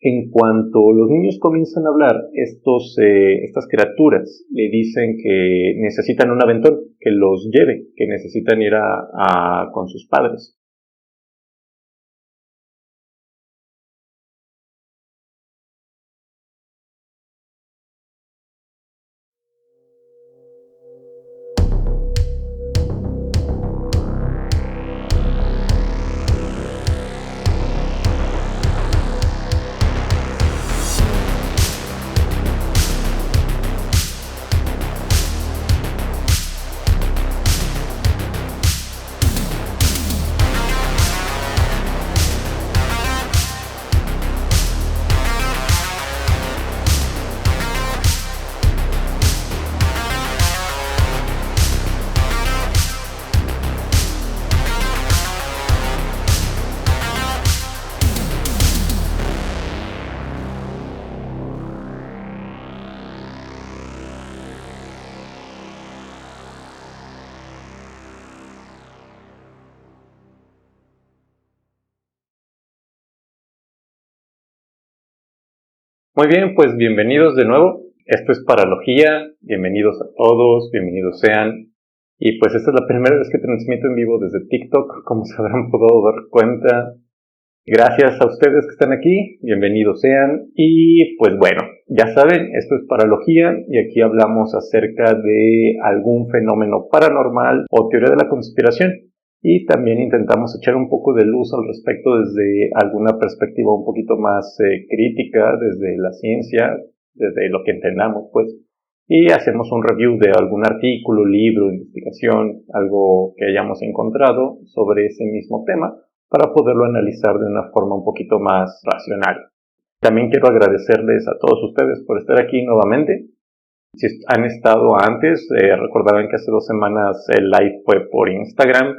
En cuanto los niños comienzan a hablar, estas criaturas le dicen que necesitan un aventón, que los lleve, que necesitan ir con sus padres. Muy bien, pues bienvenidos de nuevo. Esto es Paralogía. Bienvenidos a todos, bienvenidos sean. Y pues esta es la primera vez que transmito en vivo desde TikTok, como se habrán podido dar cuenta. Gracias a ustedes que están aquí, bienvenidos sean. Y pues bueno, ya saben, esto es Paralogía y aquí hablamos acerca de algún fenómeno paranormal o teoría de la conspiración. Y también intentamos echar un poco de luz al respecto desde alguna perspectiva un poquito más crítica, desde la ciencia, desde lo que entendamos, pues. Y hacemos un review de algún artículo, libro, investigación, algo que hayamos encontrado sobre ese mismo tema, para poderlo analizar de una forma un poquito más racional. También quiero agradecerles a todos ustedes por estar aquí nuevamente. Si han estado antes, recordarán que hace 2 semanas el live fue por Instagram,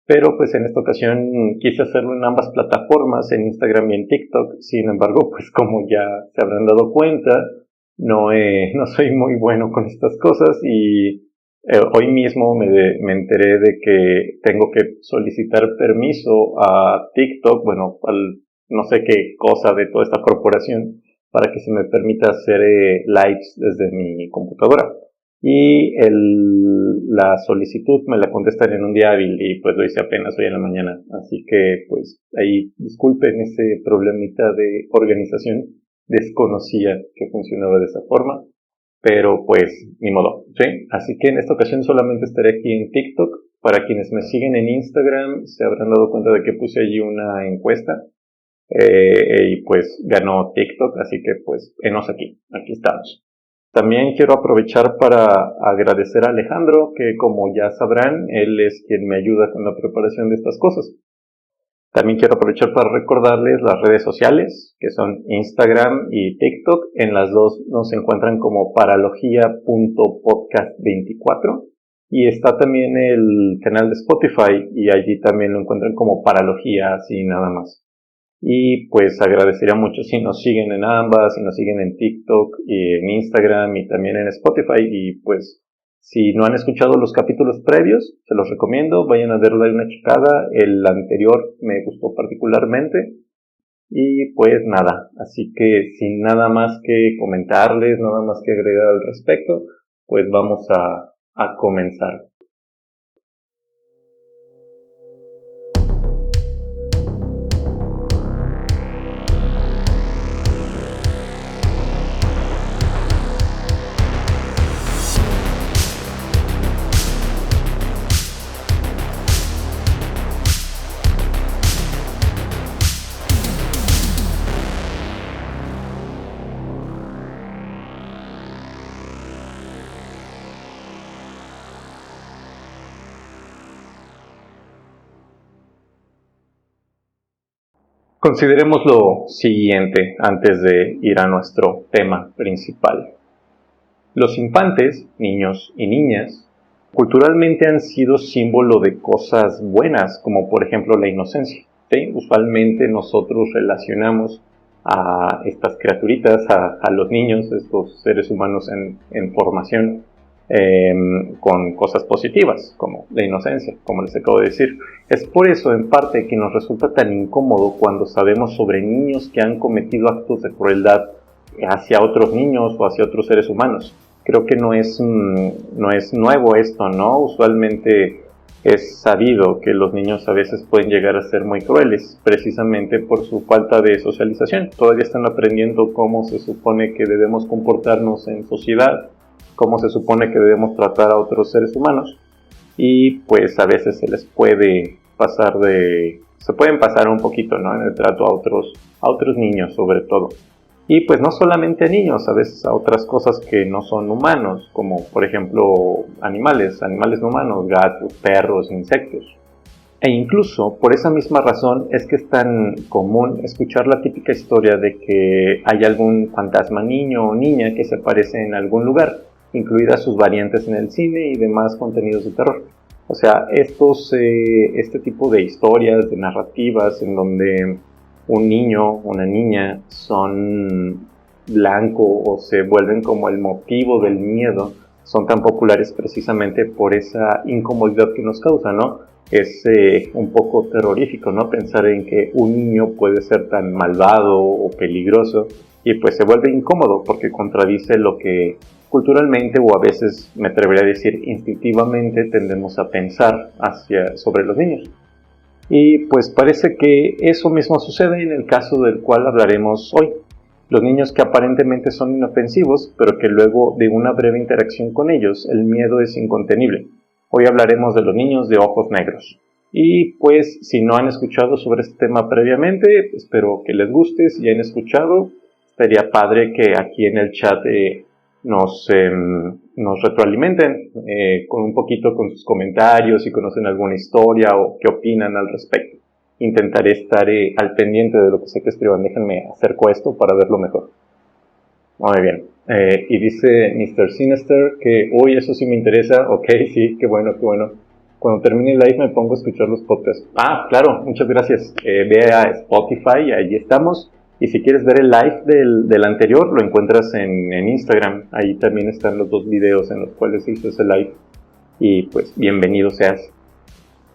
pero pues en esta ocasión quise hacerlo en ambas plataformas, en Instagram y en TikTok. Sin embargo, pues como ya se habrán dado cuenta, no soy muy bueno con estas cosas y hoy mismo me enteré de que tengo que solicitar permiso a TikTok, bueno, no sé qué cosa de toda esta corporación, para que se me permita hacer lives desde mi computadora. Y la solicitud me la contestan en un día hábil y pues lo hice apenas hoy en la mañana. Así que pues ahí disculpen ese problemita de organización. Desconocía que funcionaba de esa forma. Pero pues ni modo, ¿sí? Así que en esta ocasión solamente estaré aquí en TikTok. Para quienes me siguen en Instagram se habrán dado cuenta de que puse allí una encuesta. Y pues ganó TikTok, así que pues enos aquí estamos. También quiero aprovechar para agradecer a Alejandro, que como ya sabrán, él es quien me ayuda con la preparación de estas cosas. También quiero aprovechar para recordarles las redes sociales, que son Instagram y TikTok. En las dos nos encuentran como paralogia.podcast24. Y está también el canal de Spotify, y allí también lo encuentran como Paralogía, así nada más. Y pues agradecería mucho si nos siguen en ambas, si nos siguen en TikTok y en Instagram y también en Spotify. Y pues si no han escuchado los capítulos previos, se los recomiendo, vayan a darle una checada. El anterior me gustó particularmente. Y pues nada, así que sin nada más que comentarles, nada más que agregar al respecto, pues vamos a comenzar. Consideremos lo siguiente antes de ir a nuestro tema principal. Los infantes, niños y niñas, culturalmente han sido símbolo de cosas buenas, como por ejemplo la inocencia. ¿Sí? Usualmente nosotros relacionamos a estas criaturitas, a los niños, estos seres humanos en formación, con cosas positivas, como la inocencia, como les acabo de decir. Es por eso, en parte, que nos resulta tan incómodo cuando sabemos sobre niños que han cometido actos de crueldad hacia otros niños o hacia otros seres humanos. Creo que no es nuevo esto, ¿no? Usualmente es sabido que los niños a veces pueden llegar a ser muy crueles, precisamente por su falta de socialización. Todavía están aprendiendo cómo se supone que debemos comportarnos en sociedad, cómo se supone que debemos tratar a otros seres humanos, y pues a veces se pueden pasar un poquito, ¿no? En el trato a otros niños sobre todo. Y pues no solamente a niños, a veces a otras cosas que no son humanos, como por ejemplo animales no humanos, gatos, perros, insectos. E incluso por esa misma razón es que es tan común escuchar la típica historia de que hay algún fantasma niño o niña que se aparece en algún lugar, incluidas sus variantes en el cine y demás contenidos de terror. O sea, este tipo de historias, de narrativas en donde un niño, una niña son blanco o se vuelven como el motivo del miedo, son tan populares precisamente por esa incomodidad que nos causa, ¿no? Es un poco terrorífico, ¿no? Pensar en que un niño puede ser tan malvado o peligroso, y pues se vuelve incómodo porque contradice lo que culturalmente, o a veces me atrevería a decir instintivamente, tendemos a pensar sobre los niños. Y pues parece que eso mismo sucede en el caso del cual hablaremos hoy. Los niños que aparentemente son inofensivos, pero que luego de una breve interacción con ellos, el miedo es incontenible. Hoy hablaremos de los niños de ojos negros. Y pues si no han escuchado sobre este tema previamente, espero que les guste. Si ya han escuchado, estaría padre que aquí en el chat nos retroalimenten con un poquito con sus comentarios, si conocen alguna historia o qué opinan al respecto. Intentaré estar al pendiente de lo que sé que escriban. Déjenme acerco a esto para verlo mejor. Muy bien. Y dice Mr. Sinister que hoy eso sí me interesa. Ok, sí, qué bueno, qué bueno. Cuando termine el live me pongo a escuchar los podcasts. Ah, claro, muchas gracias. Ve a Spotify, ahí estamos. Y si quieres ver el live del anterior, lo encuentras en Instagram. Ahí también están los dos videos en los cuales hizo ese live. Y pues bienvenido seas.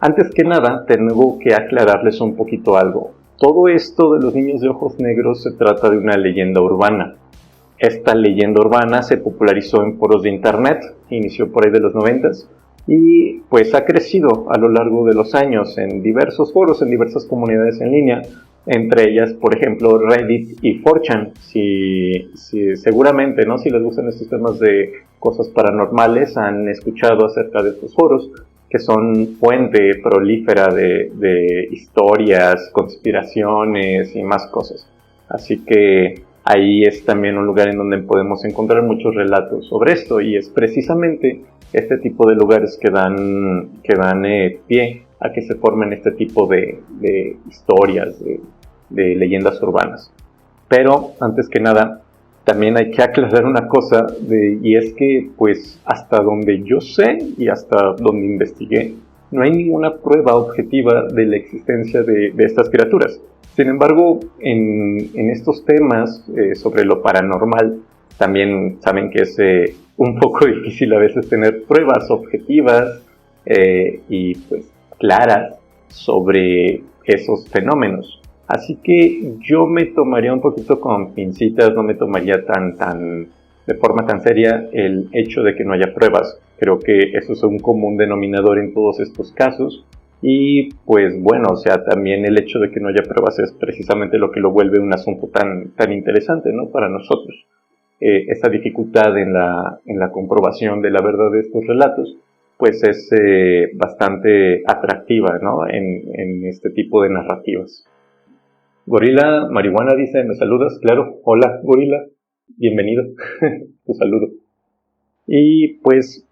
Antes que nada, tengo que aclararles un poquito algo. Todo esto de los niños de ojos negros se trata de una leyenda urbana. Esta leyenda urbana se popularizó en foros de internet, inició por ahí de los 90s, y pues ha crecido a lo largo de los años en diversos foros, en diversas comunidades en línea, entre ellas, por ejemplo, Reddit y 4chan. Seguramente, ¿no? Si les gustan estos temas de cosas paranormales, han escuchado acerca de estos foros, que son fuente prolífera de historias, conspiraciones y más cosas. Así que ahí es también un lugar en donde podemos encontrar muchos relatos sobre esto, y es precisamente este tipo de lugares que dan pie a que se formen este tipo de historias, de leyendas urbanas. Pero antes que nada, también hay que aclarar una cosa, y es que pues hasta donde yo sé y hasta donde investigué, no hay ninguna prueba objetiva de la existencia de estas criaturas. Sin embargo, en estos temas sobre lo paranormal, también saben que es un poco difícil a veces tener pruebas objetivas y pues claras sobre esos fenómenos. Así que yo me tomaría un poquito con pincitas, no me tomaría de forma tan seria el hecho de que no haya pruebas. Creo que eso es un común denominador en todos estos casos. Y pues bueno, o sea, también el hecho de que no haya pruebas es precisamente lo que lo vuelve un asunto tan interesante, ¿no? Para nosotros. Esta dificultad en la comprobación de la verdad de estos relatos, pues es bastante atractiva, ¿no? En este tipo de narrativas. Gorila Marihuana dice, ¿me saludas? Claro, hola Gorila, bienvenido, tu saludo. Y pues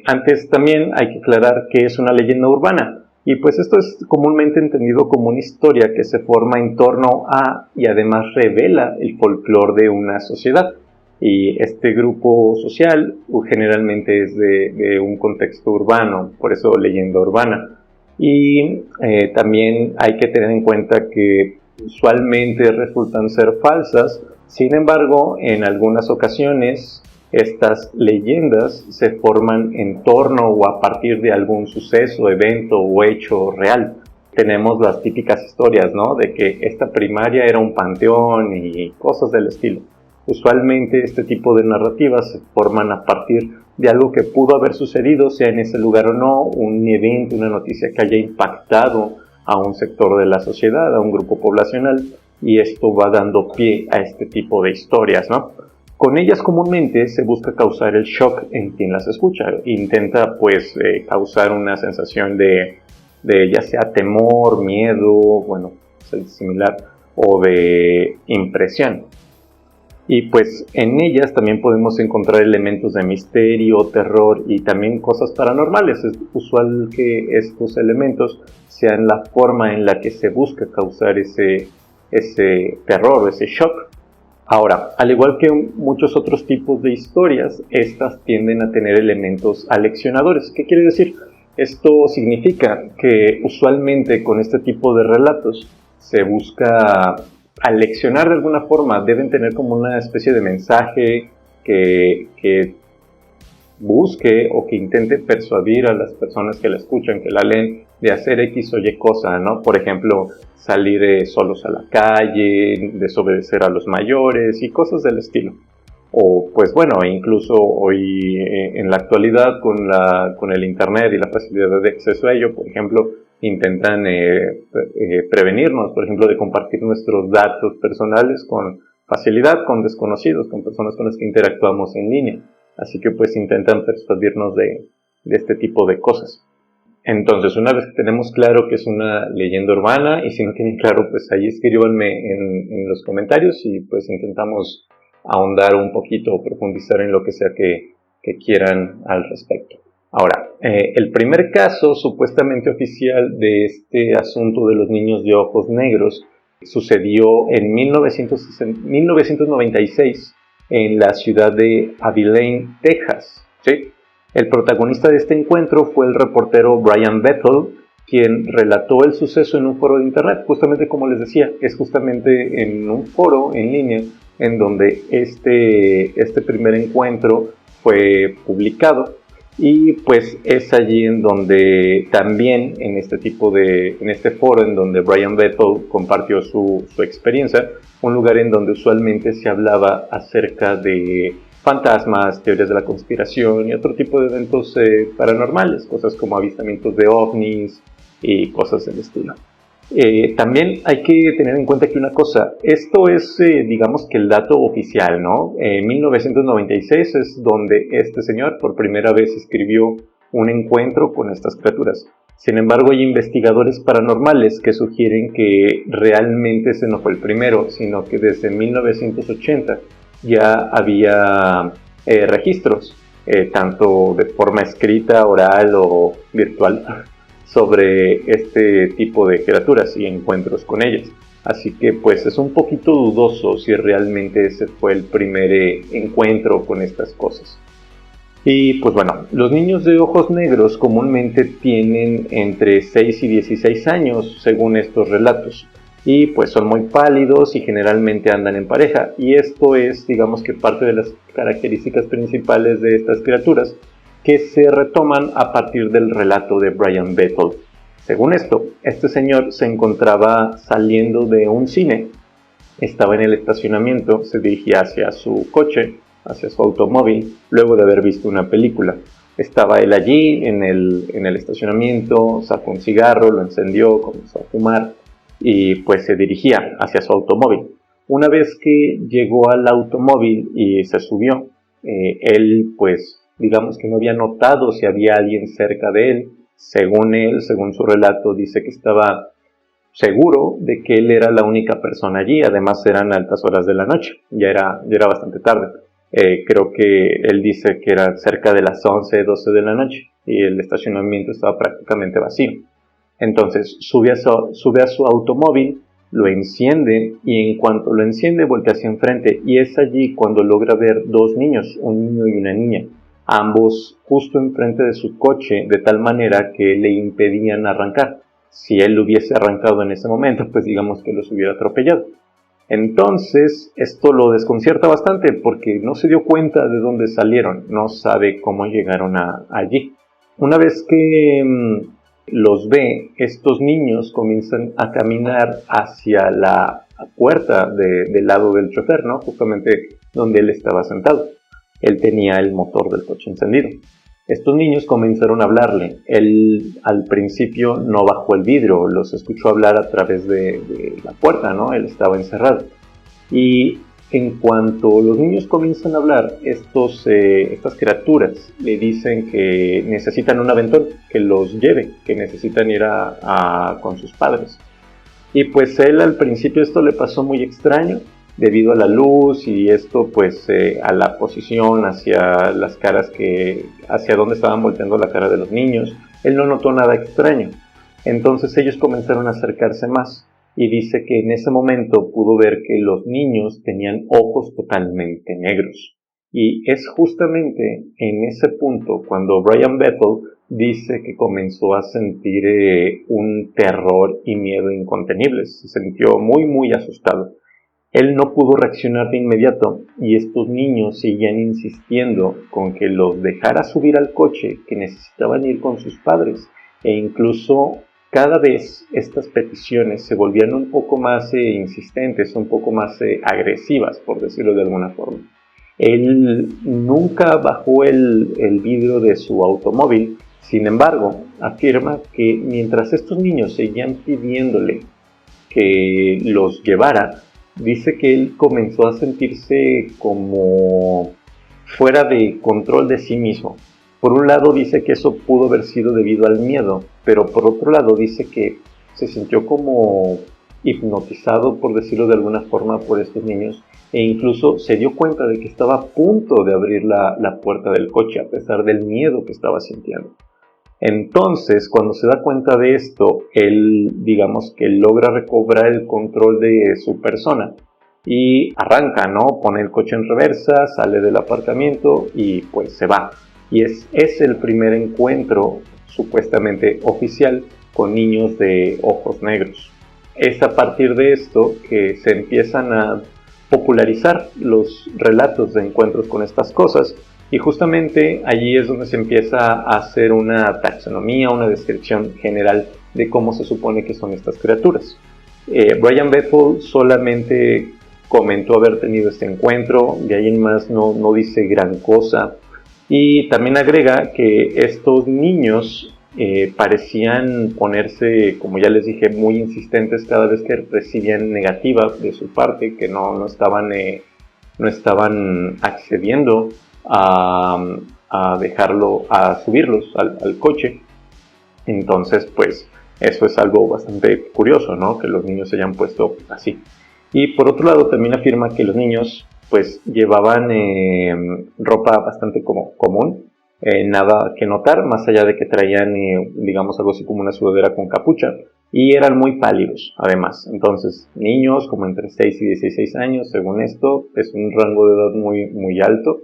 antes también hay que aclarar que es una leyenda urbana, y pues esto es comúnmente entendido como una historia que se forma en torno a y además revela el folclore de una sociedad. Y este grupo social generalmente es de un contexto urbano, por eso leyenda urbana. Y también hay que tener en cuenta que usualmente resultan ser falsas. Sin embargo, en algunas ocasiones Estas leyendas se forman en torno o a partir de algún suceso, evento o hecho real. Tenemos las típicas historias, ¿no? De que esta primaria era un panteón y cosas del estilo. Usualmente este tipo de narrativas se forman a partir de algo que pudo haber sucedido, sea en ese lugar o no, un evento, una noticia que haya impactado a un sector de la sociedad, a un grupo poblacional, y esto va dando pie a este tipo de historias, ¿no? Con ellas comúnmente se busca causar el shock en quien las escucha. Intenta pues causar una sensación de ya sea temor, miedo, bueno, similar, o de impresión. Y pues en ellas también podemos encontrar elementos de misterio, terror y también cosas paranormales. Es usual que estos elementos sean la forma en la que se busca causar ese terror, ese shock. Ahora, al igual que muchos otros tipos de historias, estas tienden a tener elementos aleccionadores. ¿Qué quiere decir? Esto significa que usualmente con este tipo de relatos se busca aleccionar de alguna forma. Deben tener como una especie de mensaje que busque o que intente persuadir a las personas que la escuchan, que la leen, de hacer X o Y cosa, ¿no? Por ejemplo, salir solos a la calle, desobedecer a los mayores y cosas del estilo. O pues bueno, incluso hoy en la actualidad con el internet y la facilidad de acceso a ello, por ejemplo, intentan prevenirnos, por ejemplo, de compartir nuestros datos personales con facilidad, con desconocidos, con personas con las que interactuamos en línea. Así que pues intentan persuadirnos de este tipo de cosas. Entonces, una vez que tenemos claro que es una leyenda urbana, y si no tienen claro, pues ahí escríbanme en los comentarios y pues intentamos ahondar un poquito o profundizar en lo que sea que quieran al respecto. Ahora, el primer caso supuestamente oficial de este asunto de los niños de ojos negros sucedió en 1996 en la ciudad de Abilene, Texas, ¿sí? El protagonista de este encuentro fue el reportero Brian Bethel, quien relató el suceso en un foro de internet. Justamente como les decía, es justamente en un foro en línea en donde este primer encuentro fue publicado. Y pues es allí en donde también en este foro en donde Brian Bethel compartió su experiencia, un lugar en donde usualmente se hablaba acerca de fantasmas, teorías de la conspiración y otro tipo de eventos paranormales, cosas como avistamientos de ovnis y cosas del estilo. También hay que tener en cuenta que una cosa, esto es digamos que el dato oficial, ¿no? 1996 es donde este señor por primera vez escribió un encuentro con estas criaturas. Sin embargo, hay investigadores paranormales que sugieren que realmente ese no fue el primero, sino que desde 1980 ya había registros, tanto de forma escrita, oral o virtual, sobre este tipo de criaturas y encuentros con ellas. Así que pues es un poquito dudoso si realmente ese fue el primer encuentro con estas cosas. Y pues bueno, los niños de ojos negros comúnmente tienen entre 6 y 16 años según estos relatos. Y pues son muy pálidos y generalmente andan en pareja. Y esto es, digamos que parte de las características principales de estas criaturas que se retoman a partir del relato de Brian Bethel. Según esto, este señor se encontraba saliendo de un cine, estaba en el estacionamiento, se dirigía hacia su coche, hacia su automóvil, luego de haber visto una película. Estaba él allí en el estacionamiento, sacó un cigarro, lo encendió, comenzó a fumar y pues se dirigía hacia su automóvil. Una vez que llegó al automóvil y se subió, él pues digamos que no había notado si había alguien cerca de él. Según él, según su relato, dice que estaba seguro de que él era la única persona allí. Además eran altas horas de la noche, ya era bastante tarde. Creo que él dice que era cerca de las 11, 12 de la noche y el estacionamiento estaba prácticamente vacío. Entonces sube a su automóvil, lo enciende y en cuanto lo enciende voltea hacia enfrente y es allí cuando logra ver dos niños, un niño y una niña, ambos justo enfrente de su coche de tal manera que le impedían arrancar. Si él hubiese arrancado en ese momento, pues digamos que los hubiera atropellado. Entonces, esto lo desconcierta bastante porque no se dio cuenta de dónde salieron, no sabe cómo llegaron allí. Una vez que los ve, estos niños comienzan a caminar hacia la puerta del lado del chofer, ¿no? Justamente donde él estaba sentado. Él tenía el motor del coche encendido. Estos niños comenzaron a hablarle. Él al principio no bajó el vidrio, los escuchó hablar a través de la puerta, ¿no? Él estaba encerrado. Y en cuanto los niños comienzan a hablar, estas criaturas le dicen que necesitan un aventón, que los lleve, que necesitan ir con sus padres. Y pues él al principio esto le pasó muy extraño, debido a la luz y esto pues a la posición hacia las caras hacia donde estaban volteando la cara de los niños. Él no notó nada extraño. Entonces ellos comenzaron a acercarse más y dice que en ese momento pudo ver que los niños tenían ojos totalmente negros. Y es justamente en ese punto cuando Brian Bethel dice que comenzó a sentir un terror y miedo incontenibles. Se sintió muy muy asustado. Él no pudo reaccionar de inmediato y estos niños seguían insistiendo con que los dejara subir al coche, que necesitaban ir con sus padres, e incluso cada vez estas peticiones se volvían un poco más insistentes, un poco más agresivas, por decirlo de alguna forma. Él nunca bajó el vidrio de su automóvil, sin embargo, afirma que mientras estos niños seguían pidiéndole que los llevara, dice que él comenzó a sentirse como fuera de control de sí mismo. Por un lado dice que eso pudo haber sido debido al miedo, pero por otro lado dice que se sintió como hipnotizado, por decirlo de alguna forma, por estos niños, e incluso se dio cuenta de que estaba a punto de abrir la puerta del coche a pesar del miedo que estaba sintiendo. Entonces, cuando se da cuenta de esto, él, digamos que logra recobrar el control de su persona y arranca, ¿no? Pone el coche en reversa, sale del aparcamiento y pues se va. Y es el primer encuentro supuestamente oficial con niños de ojos negros. Es a partir de esto que se empiezan a popularizar los relatos de encuentros con estas cosas. Y justamente allí es donde se empieza a hacer una taxonomía, una descripción general de cómo se supone que son estas criaturas. Brian Bethel solamente comentó haber tenido este encuentro, de ahí en más no dice gran cosa. Y también agrega que estos niños parecían ponerse, como ya les dije, muy insistentes cada vez que recibían negativa de su parte, que no estaban accediendo a dejarlo, a subirlos al coche. Entonces pues eso es algo bastante curioso, ¿no? Que los niños se hayan puesto así. Y por otro lado también afirma que los niños pues llevaban ropa bastante común, nada que notar, más allá de que traían digamos algo así como una sudadera con capucha, y eran muy pálidos además. Entonces niños como entre 6 y 16 años, según esto, es un rango de edad muy, muy alto,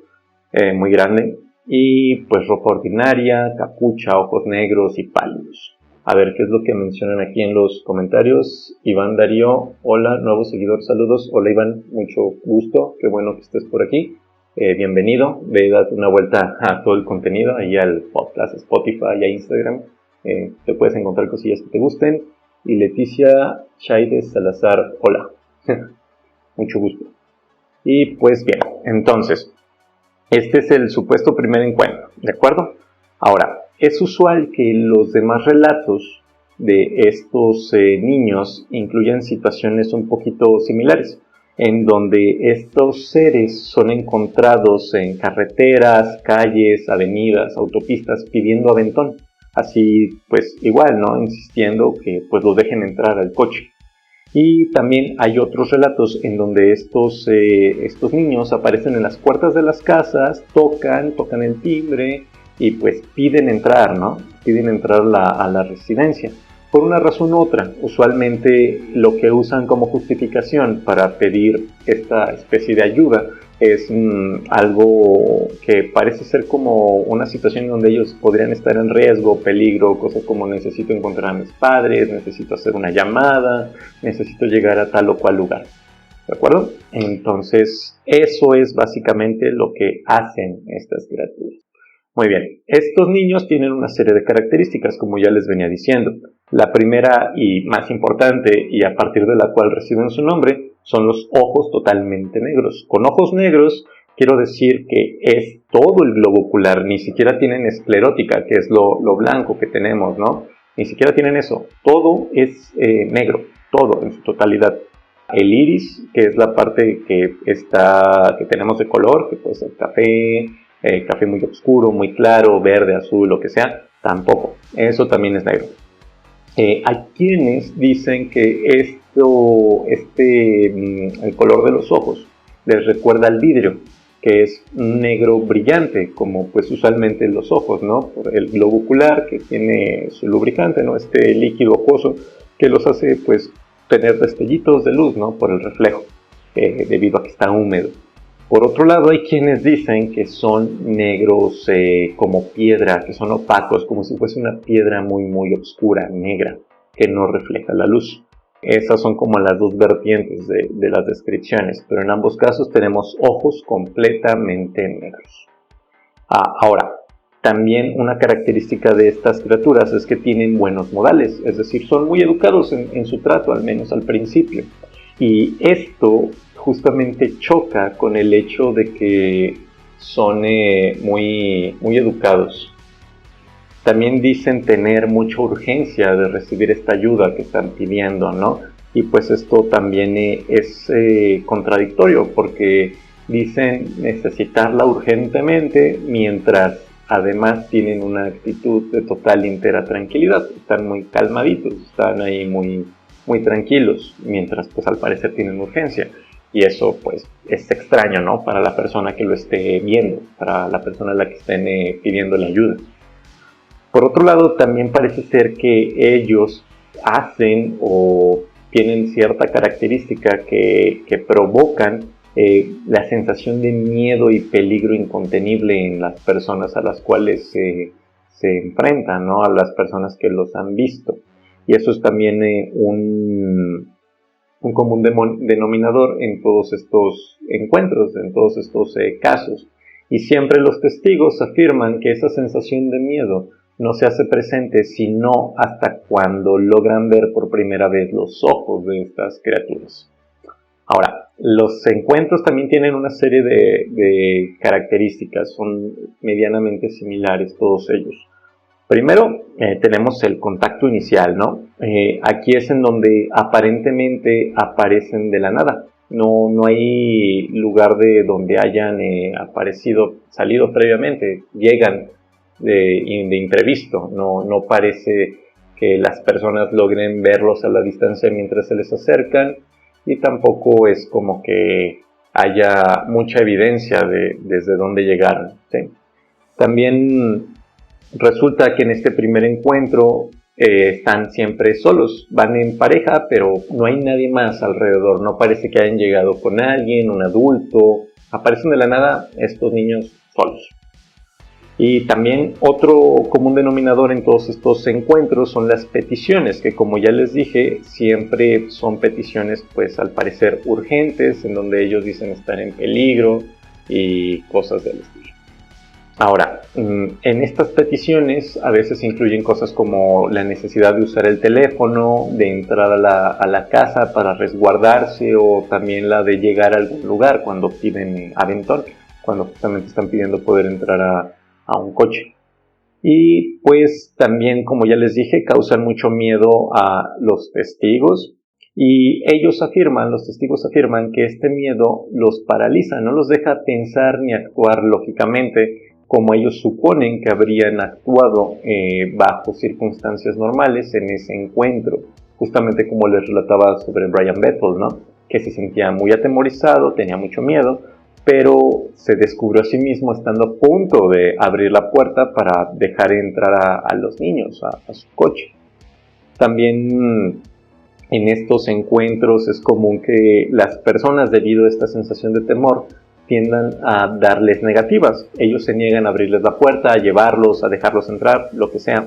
muy grande, y pues ropa ordinaria, capucha, ojos negros y pálidos. A ver qué es lo que mencionan aquí en los comentarios. Iván Darío, hola, nuevo seguidor, saludos. Hola Iván, mucho gusto, qué bueno que estés por aquí. Bienvenido, ve, date una vuelta a todo el contenido, ahí al podcast, Spotify y a Instagram. Te puedes encontrar cosillas que te gusten. Y Leticia Chaides Salazar, hola. Mucho gusto. Y pues bien, entonces, este es el supuesto primer encuentro, ¿de acuerdo? Ahora, es usual que los demás relatos de estos niños incluyan situaciones un poquito similares, en donde estos seres son encontrados en carreteras, calles, avenidas, autopistas pidiendo aventón. Así, pues igual, ¿no? Insistiendo que pues los dejen entrar al coche. Y también hay otros relatos en donde estos niños aparecen en las puertas de las casas, tocan el timbre y pues piden entrar, ¿no? Piden entrar a la residencia. Por una razón u otra, usualmente lo que usan como justificación para pedir esta especie de ayuda es algo que parece ser como una situación donde ellos podrían estar en riesgo, peligro, cosas como necesito encontrar a mis padres, necesito hacer una llamada, necesito llegar a tal o cual lugar. ¿de acuerdo? Entonces, eso es básicamente lo que hacen estas criaturas. Muy bien, estos niños tienen una serie de características, como ya les venía diciendo. La primera y más importante, y a partir de la cual reciben su nombre, son los ojos totalmente negros. Con ojos negros quiero decir que es todo el globo ocular, ni siquiera tienen esclerótica, que es lo blanco que tenemos, ¿no? Ni siquiera tienen eso, todo es negro, todo en su totalidad. El iris, que es la parte que tenemos de color, que puede ser café, café muy oscuro, muy claro, verde, azul, lo que sea, tampoco, eso también es negro. Hay quienes dicen que el color de los ojos les recuerda al vidrio, que es negro brillante, como pues usualmente los ojos, ¿no? Por el globo ocular que tiene su lubricante, ¿no? Este líquido acuoso que los hace pues tener destellitos de luz, ¿no? Por el reflejo, debido a que está húmedo. Por otro lado, hay quienes dicen que son negros como piedra, que son opacos, como si fuese una piedra muy, muy oscura, negra, que no refleja la luz. Esas son como las dos vertientes de las descripciones, pero en ambos casos tenemos ojos completamente negros. Ahora, también una característica de estas criaturas es que tienen buenos modales, es decir, son muy educados en su trato, al menos al principio. Y esto justamente choca con el hecho de que son muy, muy educados. También dicen tener mucha urgencia de recibir esta ayuda que están pidiendo, ¿no? Y pues esto también es contradictorio, porque dicen necesitarla urgentemente, mientras además tienen una actitud de total y entera tranquilidad. Están muy calmaditos, están ahí muy, muy tranquilos, mientras pues al parecer tienen urgencia. Y eso pues es extraño, ¿no? Para la persona que lo esté viendo, para la persona a la que estén pidiendo la ayuda. Por otro lado, también parece ser que ellos hacen o tienen cierta característica que provocan la sensación de miedo y peligro incontenible en las personas a las cuales se enfrentan, ¿no? A las personas que los han visto. Y eso es también un común denominador en todos estos encuentros, en todos estos casos. Y siempre los testigos afirman que esa sensación de miedo no se hace presente sino hasta cuando logran ver por primera vez los ojos de estas criaturas. Ahora, los encuentros también tienen una serie de características, son medianamente similares todos ellos. Primero, tenemos el contacto inicial, ¿no? Aquí es en donde aparentemente aparecen de la nada. No hay lugar de donde hayan salido previamente, llegan de imprevisto. No parece que las personas logren verlos a la distancia mientras se les acercan, y tampoco es como que haya mucha evidencia desde dónde llegaron, ¿sí? También resulta que en este primer encuentro están siempre solos, van en pareja, pero no hay nadie más alrededor, no parece que hayan llegado con alguien, un adulto, aparecen de la nada estos niños solos. Y también otro común denominador en todos estos encuentros son las peticiones, que como ya les dije, siempre son peticiones pues al parecer urgentes, en donde ellos dicen estar en peligro y cosas del estilo. Ahora, en estas peticiones a veces incluyen cosas como la necesidad de usar el teléfono, de entrar a la casa para resguardarse, o también la de llegar a algún lugar cuando piden aventón, cuando justamente están pidiendo poder entrar a un coche. Y pues también, como ya les dije, causan mucho miedo a los testigos, y los testigos afirman que este miedo los paraliza, no los deja pensar ni actuar lógicamente como ellos suponen que habrían actuado bajo circunstancias normales en ese encuentro, justamente como les relataba sobre Brian Bethel, ¿no? Que se sentía muy atemorizado, tenía mucho miedo, pero se descubrió a sí mismo estando a punto de abrir la puerta para dejar entrar a los niños a su coche. También en estos encuentros es común que las personas, debido a esta sensación de temor, tiendan a darles negativas. Ellos se niegan a abrirles la puerta, a llevarlos, a dejarlos entrar, lo que sea.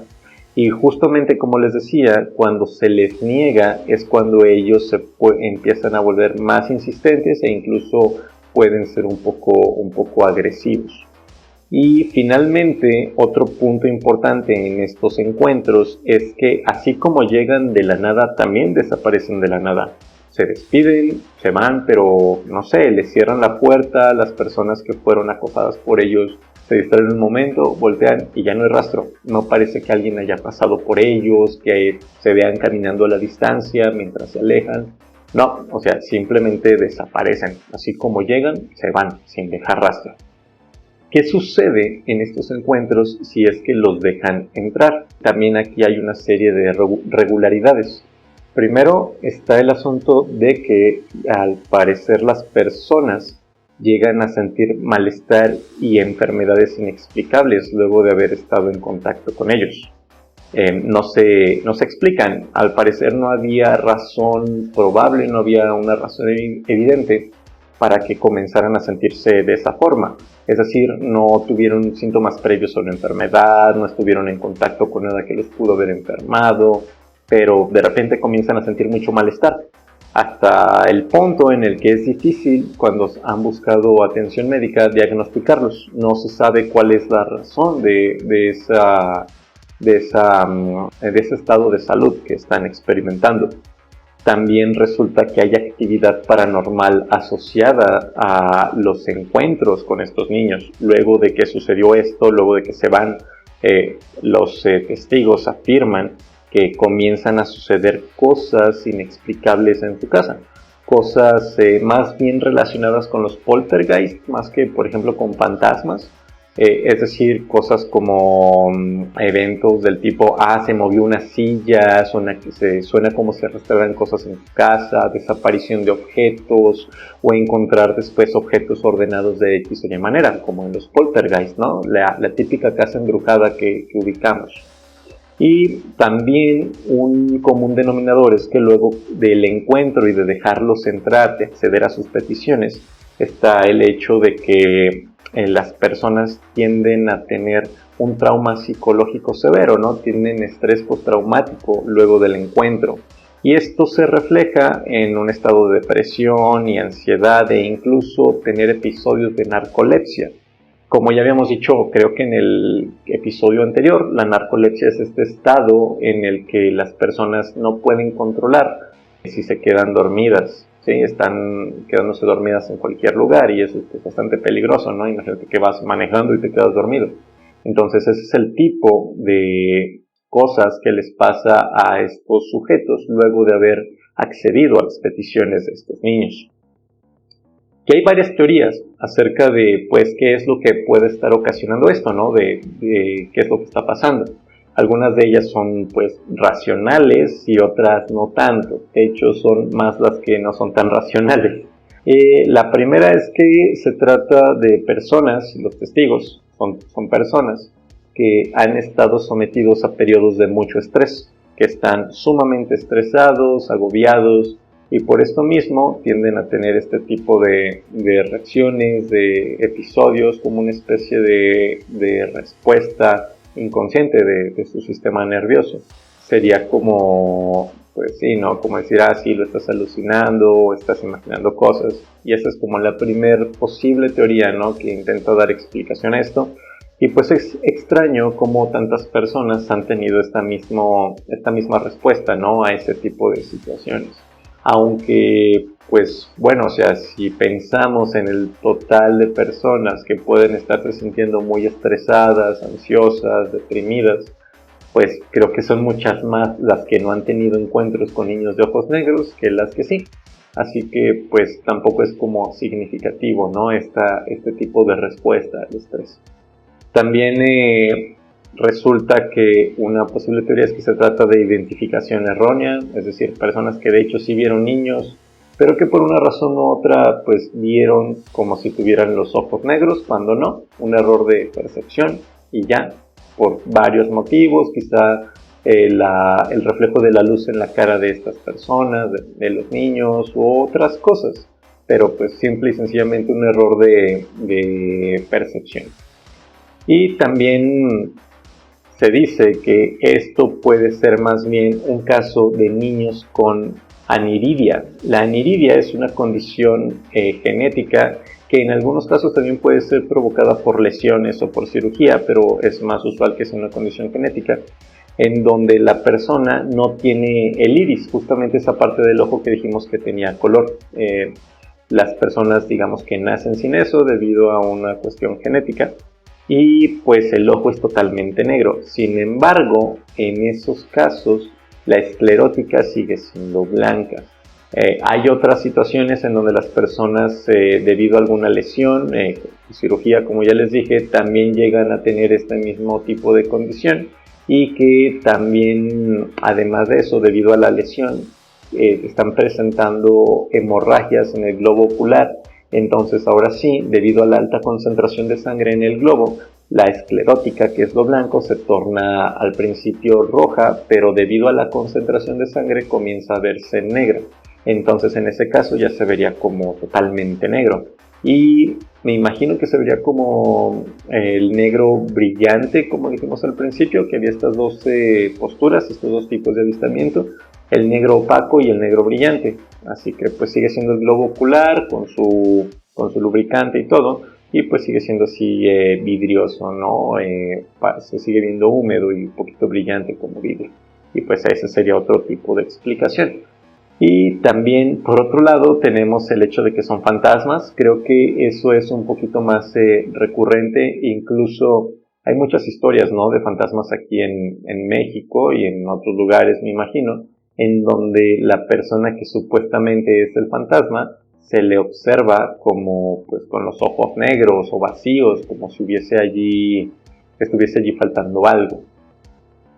Y justamente como les decía, cuando se les niega es cuando ellos empiezan a volver más insistentes e incluso pueden ser un poco agresivos. Y finalmente, otro punto importante en estos encuentros es que así como llegan de la nada, también desaparecen de la nada. Se despiden, se van, pero no sé, les cierran la puerta a las personas que fueron acosadas por ellos, se distraen un momento, voltean y ya no hay rastro. No parece que alguien haya pasado por ellos, que se vean caminando a la distancia mientras se alejan. No, o sea, simplemente desaparecen. Así como llegan, se van sin dejar rastro. ¿Qué sucede en estos encuentros si es que los dejan entrar? También aquí hay una serie de regularidades. Primero está el asunto de que al parecer las personas llegan a sentir malestar y enfermedades inexplicables luego de haber estado en contacto con ellos. No se explican. Al parecer no había razón probable, no había una razón evidente para que comenzaran a sentirse de esa forma. Es decir, no tuvieron síntomas previos a una enfermedad, no estuvieron en contacto con nada que los pudo haber enfermado, pero de repente comienzan a sentir mucho malestar, hasta el punto en el que es difícil, cuando han buscado atención médica, diagnosticarlos. No se sabe cuál es la razón de ese estado de salud que están experimentando. También resulta que hay actividad paranormal asociada a los encuentros con estos niños. Luego de que sucedió esto, luego de que se van, los testigos afirman que comienzan a suceder cosas inexplicables en su casa. Cosas más bien relacionadas con los poltergeist, más que por ejemplo con fantasmas. Es decir, cosas como eventos del tipo, se movió una silla, suena como si arrastraran cosas en tu casa, desaparición de objetos, o encontrar después objetos ordenados de X o Y manera, como en los poltergeist, ¿no? La típica casa embrujada que ubicamos. Y también un común denominador es que luego del encuentro y de dejarlos entrar, de acceder a sus peticiones, está el hecho de que las personas tienden a tener un trauma psicológico severo, ¿no? Tienen estrés postraumático luego del encuentro. Y esto se refleja en un estado de depresión y ansiedad e incluso tener episodios de narcolepsia. Como ya habíamos dicho, creo que en el episodio anterior, la narcolepsia es este estado en el que las personas no pueden controlar si se quedan dormidas. Sí, están quedándose dormidas en cualquier lugar y eso es bastante peligroso, ¿no? Imagínate que vas manejando y te quedas dormido. Entonces ese es el tipo de cosas que les pasa a estos sujetos luego de haber accedido a las peticiones de estos niños. Y hay varias teorías acerca de, pues, qué es lo que puede estar ocasionando esto, ¿no? De qué es lo que está pasando. Algunas de ellas son, pues, racionales y otras no tanto. De hecho, son más las que no son tan racionales. La primera es que se trata de personas, los testigos son personas que han estado sometidos a periodos de mucho estrés, que están sumamente estresados, agobiados, y por esto mismo tienden a tener este tipo de reacciones, de episodios, como una especie de respuesta inconsciente de su sistema nervioso. Sería como, pues sí, ¿no? Como decir, sí, lo estás alucinando, o estás imaginando cosas. Y esa es como la primer posible teoría, ¿no? Que intenta dar explicación a esto. Y pues es extraño cómo tantas personas han tenido esta misma respuesta, ¿no? A ese tipo de situaciones. Aunque, pues bueno, o sea, si pensamos en el total de personas que pueden estarse sintiendo muy estresadas, ansiosas, deprimidas, pues creo que son muchas más las que no han tenido encuentros con niños de ojos negros que las que sí. Así que pues tampoco es como significativo, ¿no? Este tipo de respuesta al estrés. También resulta que una posible teoría es que se trata de identificación errónea, es decir, personas que de hecho sí vieron niños, pero que por una razón u otra pues vieron como si tuvieran los ojos negros, cuando no, un error de percepción y ya, por varios motivos, quizá el reflejo de la luz en la cara de estas personas, de los niños u otras cosas, pero pues simple y sencillamente un error de percepción. Y también se dice que esto puede ser más bien un caso de niños con aniridia. La aniridia es una condición genética que en algunos casos también puede ser provocada por lesiones o por cirugía, pero es más usual que sea una condición genética, en donde la persona no tiene el iris, justamente esa parte del ojo que dijimos que tenía color. Las personas, digamos, que nacen sin eso debido a una cuestión genética, y pues el ojo es totalmente negro. Sin embargo, en esos casos la esclerótica sigue siendo blanca. Hay otras situaciones en donde las personas, debido a alguna lesión, cirugía, como ya les dije, también llegan a tener este mismo tipo de condición, y que también, además de eso, debido a la lesión, están presentando hemorragias en el globo ocular. Entonces, ahora sí, debido a la alta concentración de sangre en el globo, la esclerótica, que es lo blanco, se torna al principio roja, pero debido a la concentración de sangre comienza a verse negra. Entonces, en ese caso ya se vería como totalmente negro. Y me imagino que se vería como el negro brillante, como dijimos al principio, que había estas dos posturas, estos dos tipos de avistamiento, el negro opaco y el negro brillante. Así que pues sigue siendo el globo ocular con su lubricante y todo, y pues sigue siendo así vidrioso, ¿no? Se sigue viendo húmedo y un poquito brillante como vidrio. Y pues ese sería otro tipo de explicación. Y también, por otro lado, tenemos el hecho de que son fantasmas. Creo que eso es un poquito más recurrente. Incluso hay muchas historias, ¿no?, de fantasmas aquí en México y en otros lugares, me imagino, en donde la persona que supuestamente es el fantasma se le observa como, pues, con los ojos negros o vacíos, como si estuviese allí faltando algo.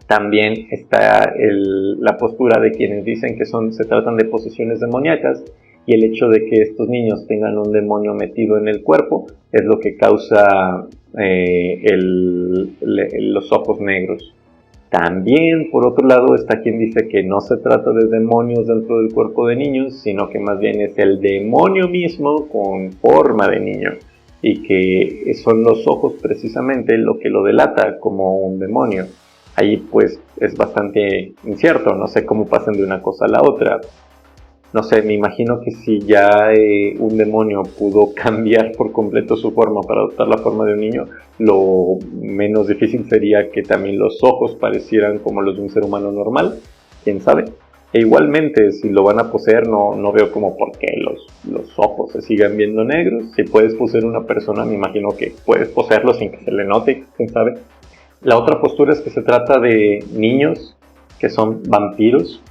También está la postura de quienes dicen que se tratan de posesiones demoníacas, y el hecho de que estos niños tengan un demonio metido en el cuerpo es lo que causa los ojos negros. También, por otro lado, está quien dice que no se trata de demonios dentro del cuerpo de niños, sino que más bien es el demonio mismo con forma de niño, y que son los ojos precisamente lo que lo delata como un demonio. Ahí pues es bastante incierto, no sé cómo pasan de una cosa a la otra. No sé, me imagino que si ya un demonio pudo cambiar por completo su forma para adoptar la forma de un niño, lo menos difícil sería que también los ojos parecieran como los de un ser humano normal, quién sabe. E igualmente, si lo van a poseer, no veo como por qué los ojos se sigan viendo negros. Si puedes poseer una persona, me imagino que puedes poseerlo sin que se le note, quién sabe. La otra postura es que se trata de niños que son vampiros,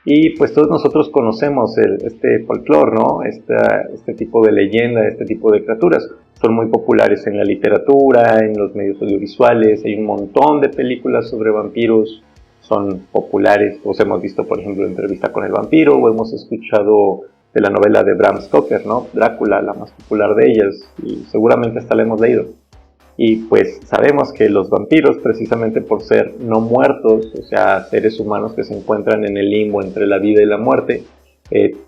y pues todos nosotros conocemos este folclore, ¿no? Este tipo de leyenda, este tipo de criaturas. Son muy populares en la literatura, en los medios audiovisuales, hay un montón de películas sobre vampiros, son populares. Os hemos visto, por ejemplo, Entrevista con el vampiro, o hemos escuchado de la novela de Bram Stoker, ¿no?, Drácula, la más popular de ellas, y seguramente hasta la hemos leído. Y pues sabemos que los vampiros, precisamente por ser no muertos, o sea, seres humanos que se encuentran en el limbo entre la vida y la muerte,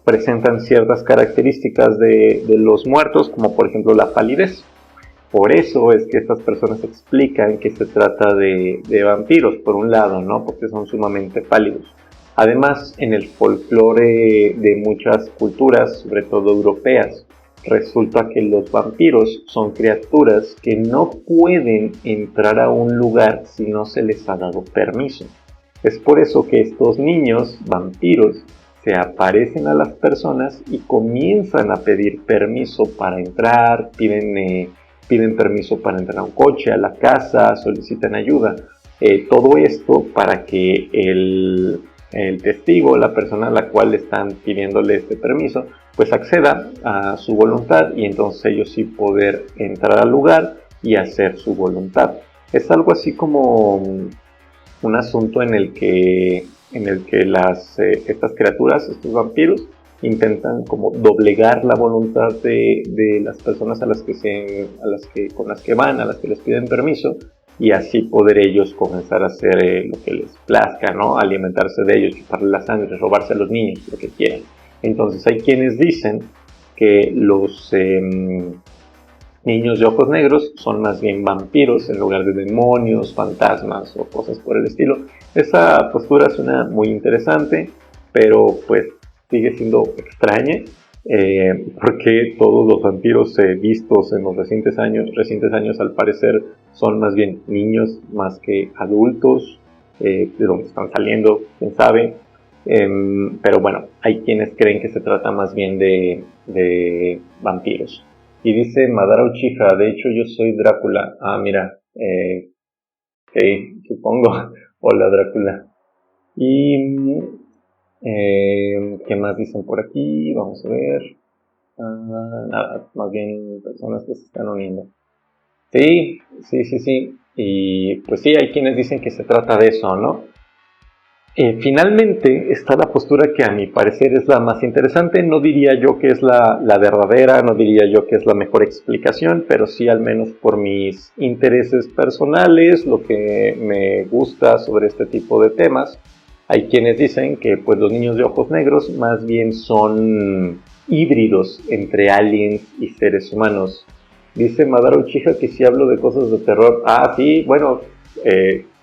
presentan ciertas características de los muertos, como por ejemplo la palidez. Por eso es que estas personas explican que se trata de vampiros, por un lado, ¿no?, porque son sumamente pálidos. Además, en el folclore de muchas culturas, sobre todo europeas, resulta que los vampiros son criaturas que no pueden entrar a un lugar si no se les ha dado permiso. Es por eso que estos niños vampiros se aparecen a las personas y comienzan a pedir permiso para entrar, piden permiso para entrar a un coche, a la casa, solicitan ayuda. Todo esto para que el testigo, la persona a la cual están pidiéndole este permiso, pues acceda a su voluntad, y entonces ellos sí poder entrar al lugar y hacer su voluntad. Es algo así como un asunto en el que estas criaturas, estos vampiros, intentan como doblegar la voluntad de las personas con las que van, a las que les piden permiso, y así poder ellos comenzar a hacer lo que les plazca, ¿no?, alimentarse de ellos, chuparle la sangre, robarse a los niños, lo que quieran. Entonces hay quienes dicen que los niños de ojos negros son más bien vampiros en lugar de demonios, fantasmas o cosas por el estilo. Esa postura suena muy interesante, pero pues sigue siendo extraña, porque todos los vampiros vistos en los recientes años al parecer son más bien niños más que adultos, de donde están saliendo, quién sabe. Pero bueno, hay quienes creen que se trata más bien de vampiros. Y dice Madara Uchiha, de hecho yo soy Drácula. Ah, mira, ok, supongo. Hola Drácula. Y ¿qué más dicen por aquí? Vamos a ver. Nada, más bien personas que se están uniendo. Sí, sí, sí, sí. Y pues sí, hay quienes dicen que se trata de eso, ¿no? Finalmente está la postura que a mi parecer es la más interesante. No diría yo que es la verdadera, no diría yo que es la mejor explicación, pero sí al menos por mis intereses personales, lo que me gusta sobre este tipo de temas. Hay quienes dicen que pues los niños de ojos negros más bien son híbridos entre aliens y seres humanos. Dice Madara Uchiha que si hablo de cosas de terror. Ah, sí, bueno,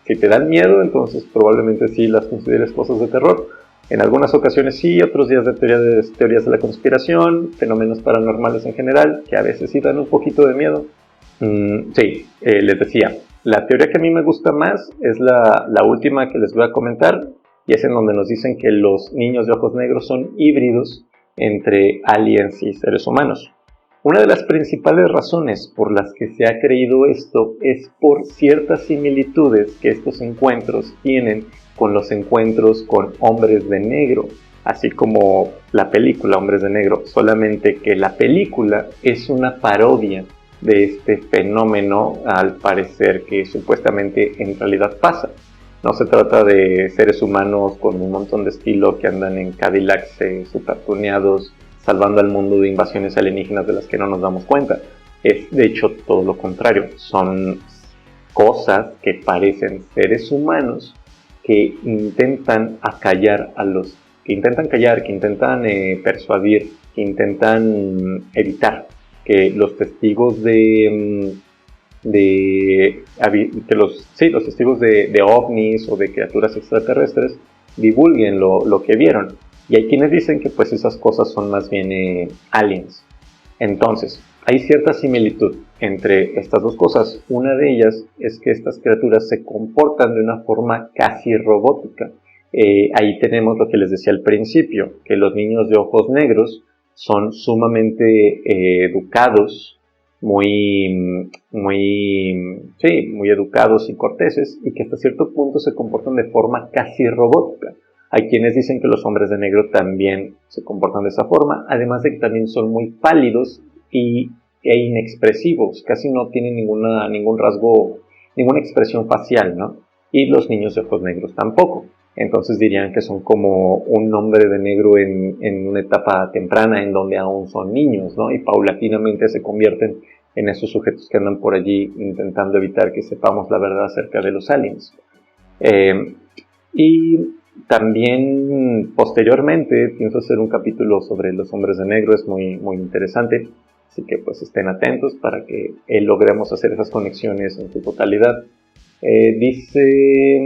si te dan miedo, entonces probablemente sí las consideres cosas de terror. En algunas ocasiones sí, otros días de teorías de la conspiración, fenómenos paranormales en general, que a veces sí dan un poquito de miedo. Sí, les decía, la teoría que a mí me gusta más es la última que les voy a comentar, y es en donde nos dicen que los niños de ojos negros son híbridos entre aliens y seres humanos. Una de las principales razones por las que se ha creído esto es por ciertas similitudes que estos encuentros tienen con los encuentros con Hombres de Negro, así como la película Hombres de Negro, solamente que la película es una parodia de este fenómeno, al parecer, que supuestamente en realidad pasa. No se trata de seres humanos con un montón de estilo que andan en Cadillacs supertuneados salvando al mundo de invasiones alienígenas de las que no nos damos cuenta. Es de hecho todo lo contrario. Son cosas que parecen seres humanos que intentan acallar a los que intentan callar, que intentan persuadir, que intentan evitar que los testigos los testigos de ovnis o de criaturas extraterrestres divulguen lo que vieron. Y hay quienes dicen que pues esas cosas son más bien aliens. Entonces, hay cierta similitud entre estas dos cosas. Una de ellas es que estas criaturas se comportan de una forma casi robótica. Ahí tenemos lo que les decía al principio, que los niños de ojos negros son sumamente educados, muy educados y corteses, y que hasta cierto punto se comportan de forma casi robótica. Hay quienes dicen que los hombres de negro también se comportan de esa forma, además de que también son muy pálidos e inexpresivos, casi no tienen ningún rasgo, ninguna expresión facial, ¿no? Y los niños de ojos negros tampoco. Entonces dirían que son como un hombre de negro en una etapa temprana en donde aún son niños, ¿no? Y paulatinamente se convierten en esos sujetos que andan por allí intentando evitar que sepamos la verdad acerca de los aliens. Y también posteriormente pienso hacer un capítulo sobre los hombres de negro, es muy, muy interesante, así que pues estén atentos para que logremos hacer esas conexiones en su totalidad. Dice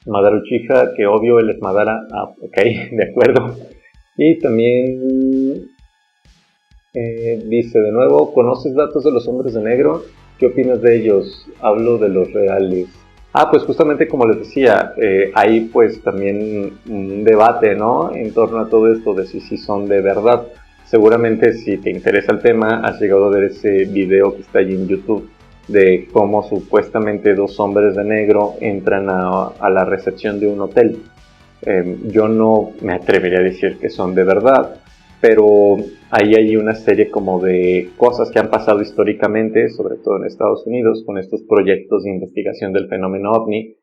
Madara Uchiha que obvio él es Madara, ok, de acuerdo. Y también dice de nuevo, ¿conoces datos de los hombres de negro? ¿Qué opinas de ellos? Hablo de los reales. Pues justamente como les decía, hay pues también un debate, ¿no? En torno a todo esto de si son de verdad. Seguramente si te interesa el tema, has llegado a ver ese video que está allí en YouTube de cómo supuestamente dos hombres de negro entran a la recepción de un hotel. Yo no me atrevería a decir que son de verdad, pero ahí hay una serie como de cosas que han pasado históricamente, sobre todo en Estados Unidos, con estos proyectos de investigación del fenómeno OVNI,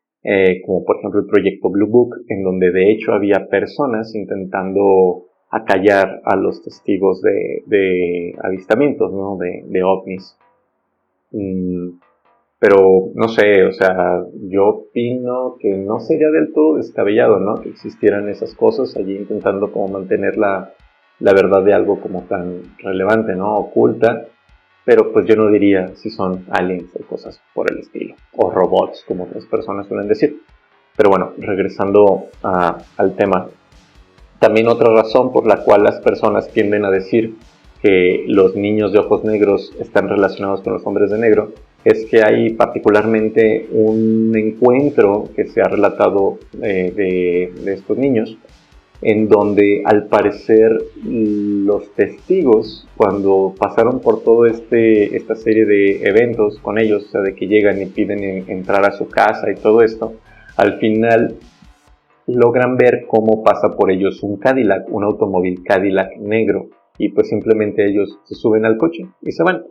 como por ejemplo el proyecto Blue Book, en donde de hecho había personas intentando acallar a los testigos de avistamientos, ¿no? de OVNIs. Pero no sé, o sea, yo opino que no sería del todo descabellado, ¿no? Que existieran esas cosas allí intentando como mantener la verdad de algo como tan relevante, ¿no? Oculta. pero pues yo no diría si son aliens o cosas por el estilo, o robots, como otras personas suelen decir. Pero bueno, regresando al tema, también otra razón por la cual las personas tienden a decir que los niños de ojos negros están relacionados con los hombres de negro es que hay particularmente un encuentro que se ha relatado de estos niños, en donde al parecer los testigos, cuando pasaron por toda esta serie de eventos con ellos, o sea, de que llegan y piden entrar a su casa y todo esto, al final logran ver cómo pasa por ellos un Cadillac, un automóvil Cadillac negro, y pues simplemente ellos se suben al coche y se van.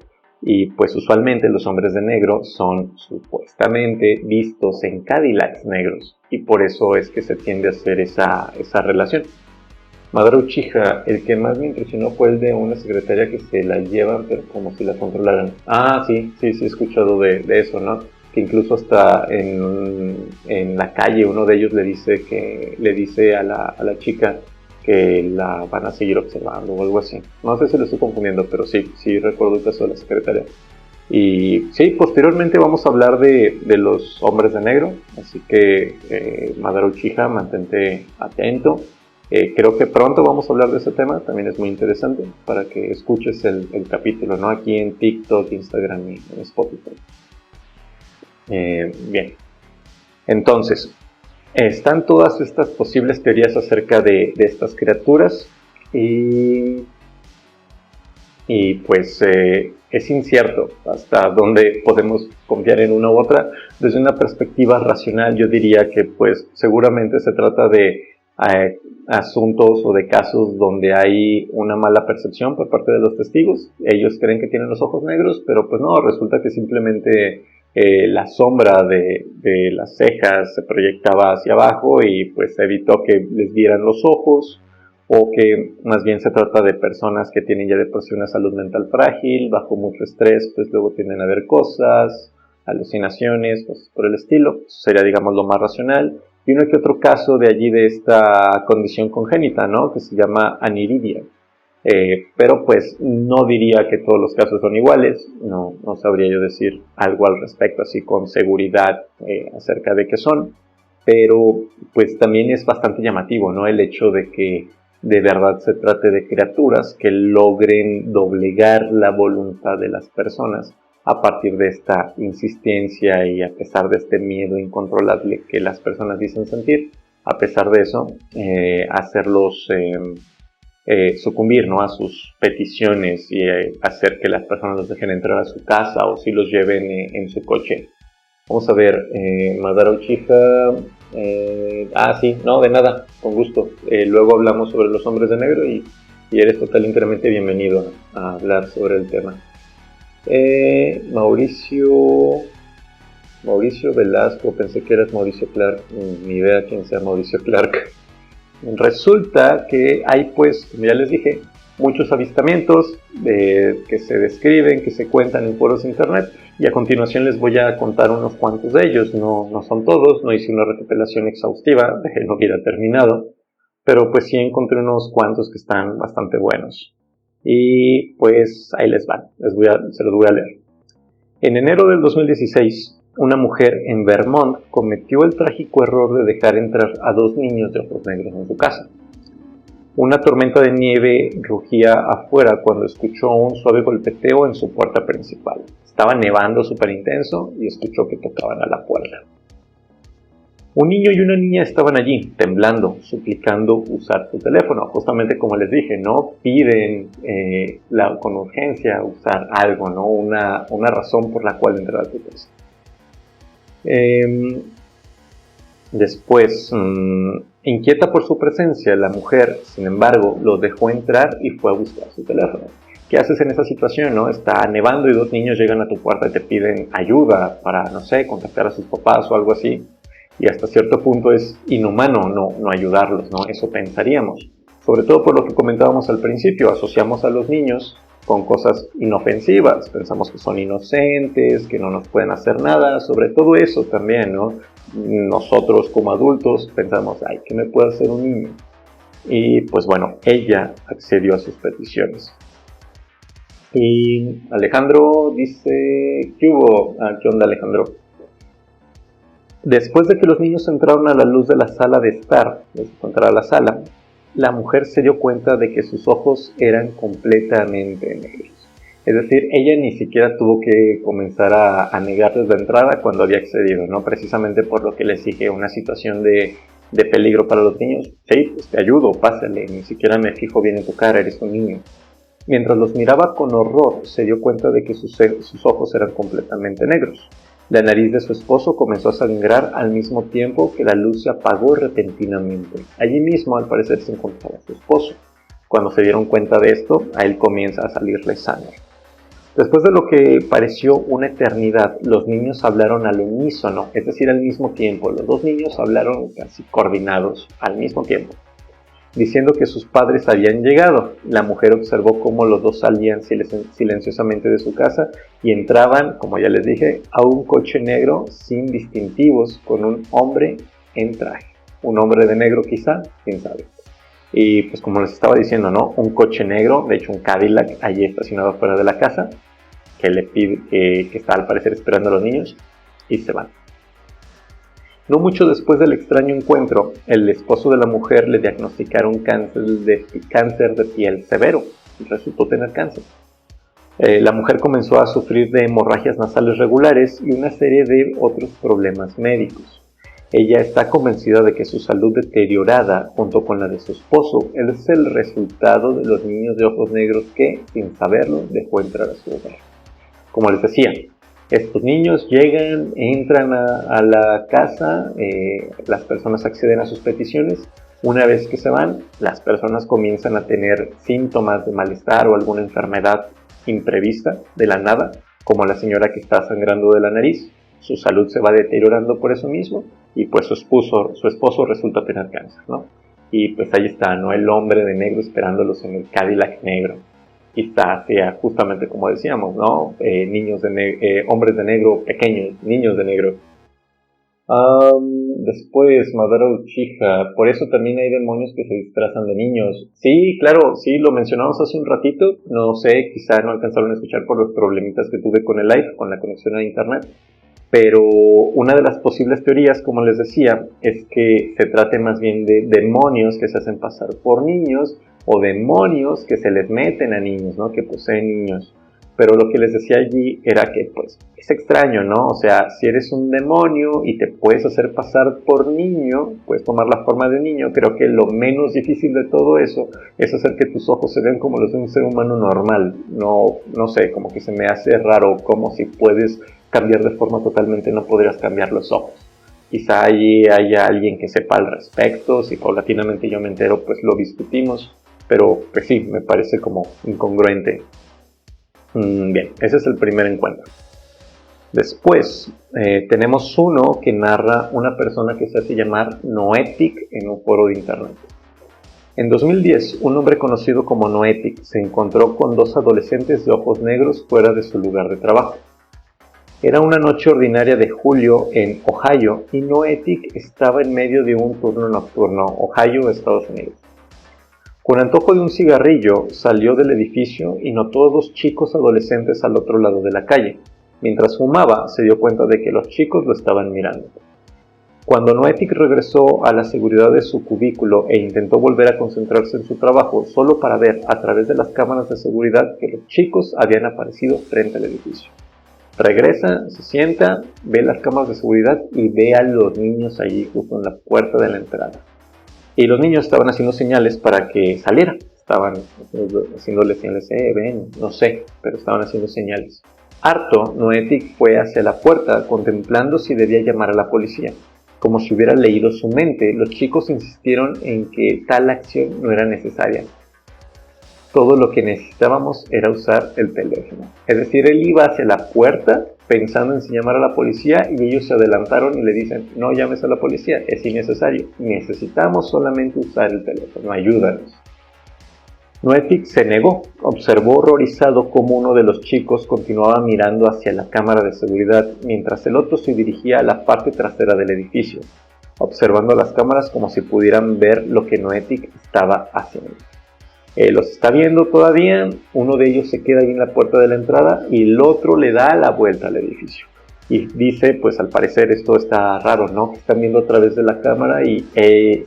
Y pues usualmente los hombres de negro son supuestamente vistos en Cadillacs negros, y por eso es que se tiende a hacer esa relación. Madara Uchiha, el que más me impresionó fue el de una secretaria que se la llevan, pero como si la controlaran. Ah, sí, he escuchado de eso, ¿no? Que incluso hasta en la calle uno de ellos le dice a la chica que la van a seguir observando o algo así. No sé si lo estoy confundiendo, pero sí recuerdo el caso de la secretaria. Y sí, posteriormente vamos a hablar de los hombres de negro, así que Madara Uchiha, mantente atento. Creo que pronto vamos a hablar de ese tema, también es muy interesante para que escuches el capítulo, ¿no? Aquí en TikTok, Instagram y en Spotify. Bien, entonces, están todas estas posibles teorías acerca de estas criaturas y pues es incierto hasta dónde podemos confiar en una u otra. Desde una perspectiva racional yo diría que pues seguramente se trata de asuntos o de casos donde hay una mala percepción por parte de los testigos. Ellos creen que tienen los ojos negros, pero pues no, resulta que simplemente la sombra de las cejas se proyectaba hacia abajo y pues evitó que les vieran los ojos, o que más bien se trata de personas que tienen ya de por sí una salud mental frágil, bajo mucho estrés, pues luego tienden a ver cosas, alucinaciones, cosas por el estilo. Eso sería, digamos, lo más racional. Y uno que otro caso de allí de esta condición congénita, ¿no? Que se llama aniridia. Pero pues no diría que todos los casos son iguales, no sabría yo decir algo al respecto así con seguridad acerca de qué son, pero pues también es bastante llamativo, ¿no? El hecho de que de verdad se trate de criaturas que logren doblegar la voluntad de las personas a partir de esta insistencia y a pesar de este miedo incontrolable que las personas dicen sentir, a pesar de eso, hacerlos sucumbir, ¿no? A sus peticiones y hacer que las personas los dejen entrar a su casa o si los lleven en su coche. Vamos a ver, Madara Uchiha. Sí, no, de nada, con gusto. Luego hablamos sobre los hombres de negro y eres totalmente bienvenido a hablar sobre el tema. Mauricio Velasco, pensé que eras Mauricio Clark, ni idea quién sea Mauricio Clark. Resulta que hay, pues, como ya les dije, muchos avistamientos que se describen, que se cuentan en foros de internet, y a continuación les voy a contar unos cuantos de ellos. No son todos, no hice una recopilación exhaustiva, no hubiera terminado, pero pues sí encontré unos cuantos que están bastante buenos. Y pues ahí les van, se los voy a leer. En enero del 2016, una mujer en Vermont cometió el trágico error de dejar entrar a 2 niños de ojos negros en su casa. Una tormenta de nieve rugía afuera cuando escuchó un suave golpeteo en su puerta principal. Estaba nevando súper intenso y escuchó que tocaban a la puerta. Un niño y una niña estaban allí, temblando, suplicando usar su teléfono. Justamente como les dije, ¿no? Piden con urgencia usar algo, ¿no? Una razón por la cual entrar a tu casa. Después, inquieta por su presencia, la mujer, sin embargo, los dejó entrar y fue a buscar su teléfono. ¿Qué haces en esa situación, no? Está nevando y 2 niños llegan a tu puerta y te piden ayuda para, no sé, contactar a sus papás o algo así. Y hasta cierto punto es inhumano no ayudarlos, ¿no? Eso pensaríamos. Sobre todo por lo que comentábamos al principio, asociamos a los niños con cosas inofensivas. Pensamos que son inocentes, que no nos pueden hacer nada. Sobre todo eso también, ¿no? Nosotros como adultos pensamos, ay, ¿qué me puede hacer un niño? Y pues bueno, ella accedió a sus peticiones. Y Alejandro dice, ¿qué hubo? ¿Qué onda, Alejandro? Después de que los niños entraron a la luz de la sala de estar, de encontrar la sala, la mujer se dio cuenta de que sus ojos eran completamente negros. Es decir, ella ni siquiera tuvo que comenzar a negarles la entrada cuando había accedido, ¿no? Precisamente por lo que les dije, una situación de peligro para los niños. Sí, pues te ayudo, pásale, ni siquiera me fijo bien en tu cara, eres un niño. Mientras los miraba con horror, se dio cuenta de que sus ojos eran completamente negros. La nariz de su esposo comenzó a sangrar al mismo tiempo que la luz se apagó repentinamente. Allí mismo, al parecer, se encontraba su esposo. Cuando se dieron cuenta de esto, a él comienza a salirle sangre. Después de lo que pareció una eternidad, los niños hablaron al unísono, es decir, al mismo tiempo. Los dos niños hablaron casi coordinados al mismo tiempo, diciendo que sus padres habían llegado. La mujer observó cómo los dos salían silenciosamente de su casa y entraban, como ya les dije, a un coche negro sin distintivos con un hombre en traje. Un hombre de negro quizá, quién sabe. Y pues como les estaba diciendo, ¿no? Un coche negro, de hecho un Cadillac allí estacionado fuera de la casa, que le pide, que está al parecer esperando a los niños, y se van. No mucho después del extraño encuentro, el esposo de la mujer le diagnosticaron cáncer de piel severo, y resultó tener cáncer. La mujer comenzó a sufrir de hemorragias nasales regulares y una serie de otros problemas médicos. Ella está convencida de que su salud deteriorada, junto con la de su esposo, es el resultado de los niños de ojos negros que, sin saberlo, dejó entrar a su hogar. Como les decía, estos niños llegan, entran a la casa, las personas acceden a sus peticiones. Una vez que se van, las personas comienzan a tener síntomas de malestar o alguna enfermedad imprevista de la nada, como la señora que está sangrando de la nariz. Su salud se va deteriorando por eso mismo y pues su esposo resulta tener cáncer, ¿no? Y pues ahí está, ¿no? El hombre de negro esperándolos en el Cadillac negro. Y está hacia, justamente como decíamos, ¿no? Hombres de negro pequeños, niños de negro. Después, Madara Uchiha, por eso también hay demonios que se disfrazan de niños. Sí, claro, sí, lo mencionamos hace un ratito. No sé, quizá no alcanzaron a escuchar por los problemitas que tuve con el live, con la conexión a internet. Pero una de las posibles teorías, como les decía, es que se trate más bien de demonios que se hacen pasar por niños o demonios que se les meten a niños, ¿no? Que poseen niños. Pero lo que les decía allí era que, pues, es extraño, ¿no? O sea, si eres un demonio y te puedes hacer pasar por niño, puedes tomar la forma de niño, creo que lo menos difícil de todo eso es hacer que tus ojos se vean como los de un ser humano normal. No sé, como que se me hace raro, como si puedes cambiar de forma totalmente, no podrías cambiar los ojos. Quizá allí haya alguien que sepa al respecto, si paulatinamente yo me entero, pues lo discutimos, pero pues sí, me parece como incongruente. Bien, ese es el primer encuentro. Después tenemos uno que narra una persona que se hace llamar Noetic en un foro de internet. En 2010, un hombre conocido como Noetic se encontró con dos adolescentes de ojos negros fuera de su lugar de trabajo. Era una noche ordinaria de julio en Ohio y Noetic estaba en medio de un turno nocturno, Ohio, Estados Unidos. Con antojo de un cigarrillo, salió del edificio y notó a dos chicos adolescentes al otro lado de la calle. Mientras fumaba, se dio cuenta de que los chicos lo estaban mirando. Cuando Noetic regresó a la seguridad de su cubículo e intentó volver a concentrarse en su trabajo, solo para ver a través de las cámaras de seguridad que los chicos habían aparecido frente al edificio. Regresa, se sienta, ve las cámaras de seguridad y ve a los niños allí justo en la puerta de la entrada. Y los niños estaban haciendo señales para que saliera. Estaban haciéndole señales, ven, no sé, pero estaban haciendo señales. Harto, Noetic fue hacia la puerta contemplando si debía llamar a la policía. Como si hubiera leído su mente, los chicos insistieron en que tal acción no era necesaria. Todo lo que necesitábamos era usar el teléfono. Es decir, él iba hacia la puerta pensando en si llamar a la policía y ellos se adelantaron y le dicen, no llames a la policía, es innecesario, necesitamos solamente usar el teléfono, ayúdanos. Noetic se negó, observó horrorizado cómo uno de los chicos continuaba mirando hacia la cámara de seguridad mientras el otro se dirigía a la parte trasera del edificio, observando las cámaras como si pudieran ver lo que Noetic estaba haciendo. Los está viendo todavía, uno de ellos se queda ahí en la puerta de la entrada y el otro le da la vuelta al edificio. Y dice, pues al parecer esto está raro, ¿no? Están viendo a través de la cámara y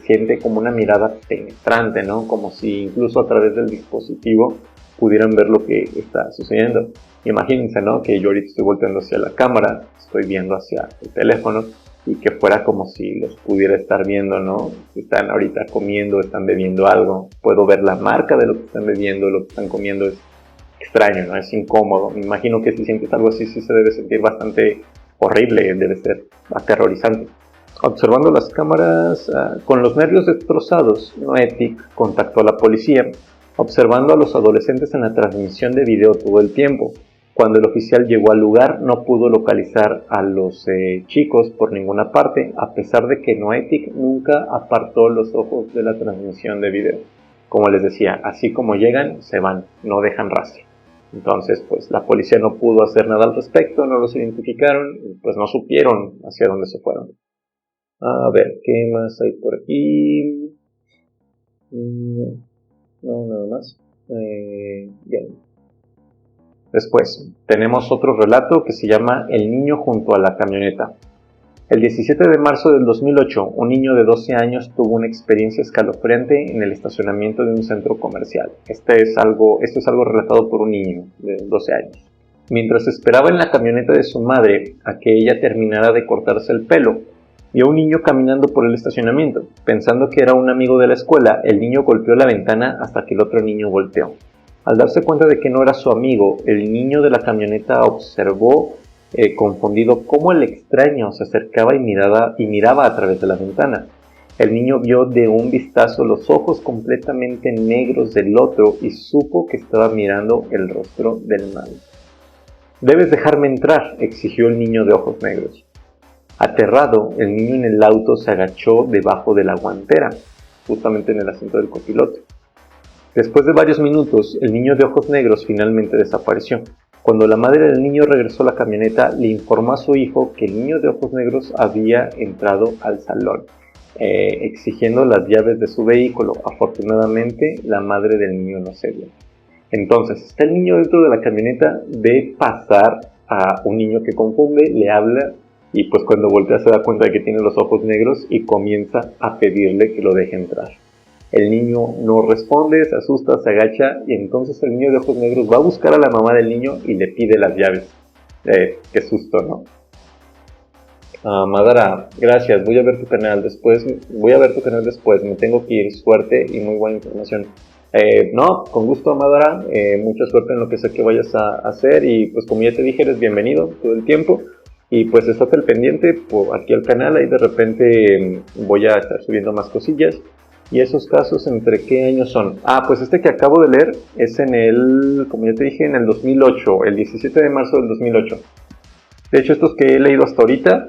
siente como una mirada penetrante, ¿no? Como si incluso a través del dispositivo pudieran ver lo que está sucediendo. Imagínense, ¿no? Que yo ahorita estoy volteando hacia la cámara, estoy viendo hacia el teléfono y que fuera como si los pudiera estar viendo, ¿no? Están ahorita comiendo, están bebiendo algo, puedo ver la marca de lo que están bebiendo, lo que están comiendo. Es extraño, ¿no? Es incómodo. Me imagino que si sientes algo así, sí se debe sentir bastante horrible, debe ser aterrorizante. Observando las cámaras, con los nervios destrozados, Noetic contactó a la policía, observando a los adolescentes en la transmisión de video todo el tiempo. Cuando el oficial llegó al lugar, no pudo localizar a los chicos por ninguna parte, a pesar de que Noetic nunca apartó los ojos de la transmisión de video. Como les decía, así como llegan, se van, no dejan rastro. Entonces, pues la policía no pudo hacer nada al respecto, no los identificaron, pues no supieron hacia dónde se fueron. A ver, ¿qué más hay por aquí? No, nada más. Bien. Después, tenemos otro relato que se llama El niño junto a la camioneta. El 17 de marzo del 2008, un niño de 12 años tuvo una experiencia escalofriante en el estacionamiento de un centro comercial. Esto es algo relatado por un niño de 12 años. Mientras esperaba en la camioneta de su madre a que ella terminara de cortarse el pelo, vio a un niño caminando por el estacionamiento. Pensando que era un amigo de la escuela, el niño golpeó la ventana hasta que el otro niño volteó. Al darse cuenta de que no era su amigo, el niño de la camioneta observó confundido cómo el extraño se acercaba y miraba a través de la ventana. El niño vio de un vistazo los ojos completamente negros del otro y supo que estaba mirando el rostro del mal. «Debes dejarme entrar», exigió el niño de ojos negros. Aterrado, el niño en el auto se agachó debajo de la guantera, justamente en el asiento del copiloto. Después de varios minutos, el niño de ojos negros finalmente desapareció. Cuando la madre del niño regresó a la camioneta, le informó a su hijo que el niño de ojos negros había entrado al salón, exigiendo las llaves de su vehículo. Afortunadamente, la madre del niño no se dio. Entonces, está el niño dentro de la camioneta, ve pasar a un niño que confunde, le habla y pues cuando voltea se da cuenta de que tiene los ojos negros y comienza a pedirle que lo deje entrar. El niño no responde, se asusta, se agacha y entonces el niño de ojos negros va a buscar a la mamá del niño y le pide las llaves. Qué susto, ¿no? Madara, gracias, voy a ver tu canal después, me tengo que ir, suerte y muy buena información. No, con gusto, Madara, mucha suerte en lo que sé que vayas a hacer y pues como ya te dije, eres bienvenido todo el tiempo. Y pues estate al pendiente por aquí al canal, ahí de repente voy a estar subiendo más cosillas. ¿Y esos casos entre qué años son? Pues este que acabo de leer es como ya te dije, en el 2008, el 17 de marzo del 2008. De hecho, estos que he leído hasta ahorita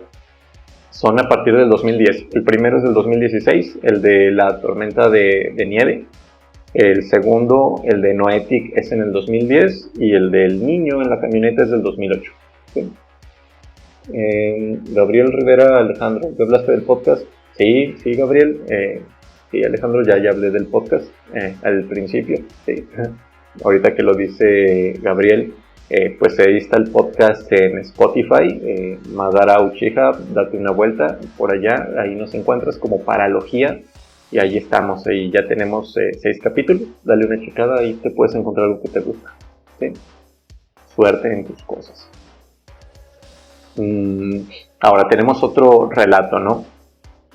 son a partir del 2010. El primero es del 2016, el de la tormenta de nieve. El segundo, el de Noetic, es en el 2010 y el del niño en la camioneta es del 2008. ¿Sí? Gabriel Rivera Alejandro, ¿te hablaste del podcast? Sí, Gabriel. Sí, Alejandro, ya hablé del podcast al principio. Sí. Ahorita que lo dice Gabriel, pues ahí está el podcast en Spotify, Madara Uchiha, date una vuelta por allá, ahí nos encuentras como Paralogía y ahí estamos, ahí ya tenemos 6 capítulos, dale una checada y te puedes encontrar algo que te gusta. ¿Sí? Suerte en tus cosas. Ahora tenemos otro relato, ¿no?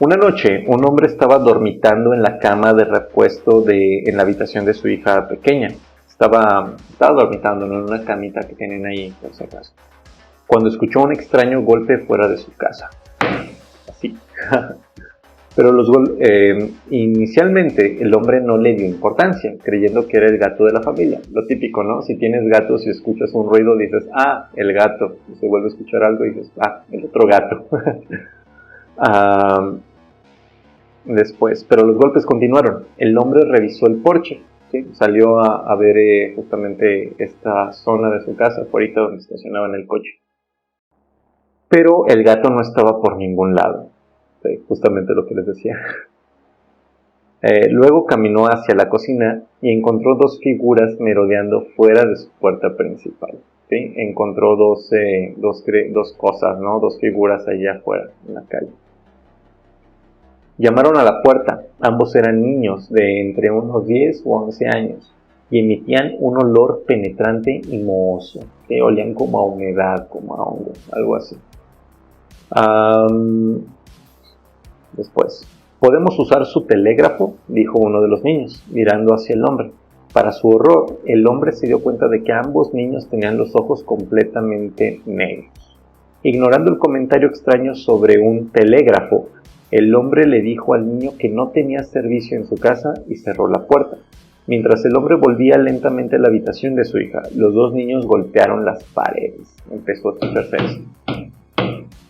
Una noche, un hombre estaba dormitando en la cama de repuesto en la habitación de su hija pequeña. Estaba dormitando, ¿no?, en una camita que tienen ahí, por si acaso, cuando escuchó un extraño golpe fuera de su casa. Así. Pero inicialmente el hombre no le dio importancia, creyendo que era el gato de la familia. Lo típico, ¿no? Si tienes gatos y escuchas un ruido, dices, el gato. Y se vuelve a escuchar algo y dices, el otro gato. Después, pero los golpes continuaron. El hombre revisó el porche, ¿sí? Salió a ver justamente esta zona de su casa, por ahí donde estacionaban el coche. Pero el gato no estaba por ningún lado. Sí, justamente lo que les decía. Luego caminó hacia la cocina y encontró dos figuras merodeando fuera de su puerta principal. ¿Sí? Encontró dos cosas, ¿no? Dos figuras allá afuera, en la calle. Llamaron a la puerta. Ambos eran niños de entre unos 10 u 11 años y emitían un olor penetrante y mohoso, que olían como a humedad, como a hongo, algo así. Después, ¿podemos usar su telégrafo?, dijo uno de los niños, mirando hacia el hombre. Para su horror, el hombre se dio cuenta de que ambos niños tenían los ojos completamente negros. Ignorando el comentario extraño sobre un telégrafo, el hombre le dijo al niño que no tenía servicio en su casa y cerró la puerta. Mientras el hombre volvía lentamente a la habitación de su hija, los dos niños golpearon las paredes. Empezó a escucharse eso.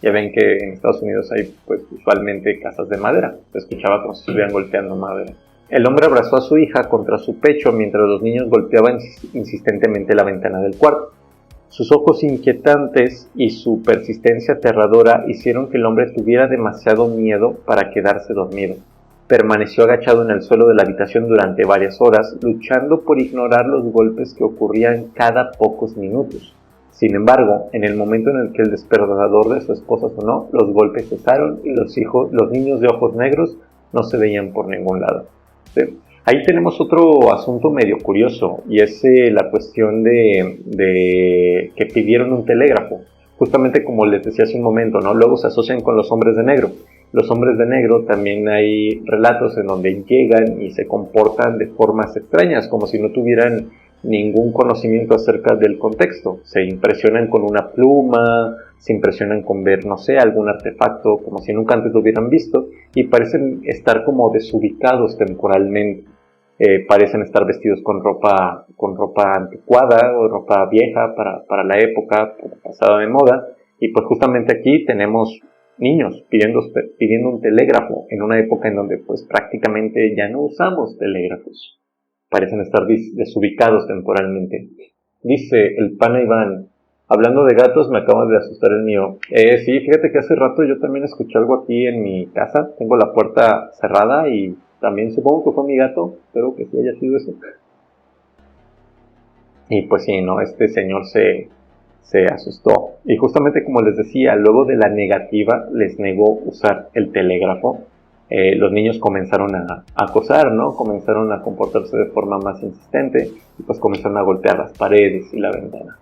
Ya ven que en Estados Unidos hay pues usualmente casas de madera. Se escuchaba como si estuvieran golpeando madera. El hombre abrazó a su hija contra su pecho mientras los niños golpeaban insistentemente la ventana del cuarto. Sus ojos inquietantes y su persistencia aterradora hicieron que el hombre tuviera demasiado miedo para quedarse dormido. Permaneció agachado en el suelo de la habitación durante varias horas, luchando por ignorar los golpes que ocurrían cada pocos minutos. Sin embargo, en el momento en el que el despertador de su esposa sonó, los golpes cesaron y los niños de ojos negros no se veían por ningún lado. ¿Sí? Ahí tenemos otro asunto medio curioso, y es la cuestión de que pidieron un telégrafo. Justamente como les decía hace un momento, ¿no? Luego se asocian con los hombres de negro. Los hombres de negro también hay relatos en donde llegan y se comportan de formas extrañas, como si no tuvieran ningún conocimiento acerca del contexto. Se impresionan con una pluma, se impresionan con ver, no sé, algún artefacto como si nunca antes lo hubieran visto, y parecen estar como desubicados temporalmente. Parecen estar vestidos con ropa anticuada o ropa vieja para la época, pasada de moda. Y pues justamente aquí tenemos niños pidiendo un telégrafo en una época en donde pues prácticamente ya no usamos telégrafos. Parecen estar desubicados temporalmente. Dice el pana Iván: hablando de gatos, me acaba de asustar el mío. Sí, fíjate que hace rato yo también escuché algo aquí en mi casa. Tengo la puerta cerrada y también supongo que fue mi gato. Espero que sí haya sido eso. Y pues sí, ¿no? Este señor se asustó. Y justamente como les decía, luego de la negativa, les negó usar el telégrafo. Los niños comenzaron a acosar, ¿no? Comenzaron a comportarse de forma más insistente y pues comenzaron a golpear las paredes y la ventana.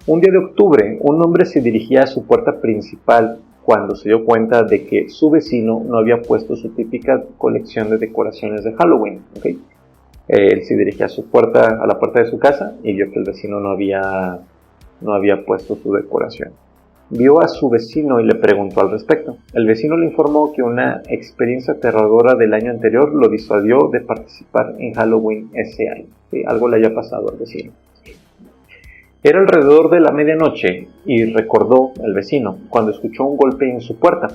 Un día de octubre, un hombre se dirigía a su puerta principal cuando se dio cuenta de que su vecino no había puesto su típica colección de decoraciones de Halloween. ¿Okay? Él se dirigía a la puerta de su casa y vio que el vecino no había puesto su decoración. Vio a su vecino y le preguntó al respecto. El vecino le informó que una experiencia aterradora del año anterior lo disuadió de participar en Halloween ese año. ¿Sí? Algo le haya pasado al vecino. Era alrededor de la medianoche y recordó el vecino cuando escuchó un golpe en su puerta.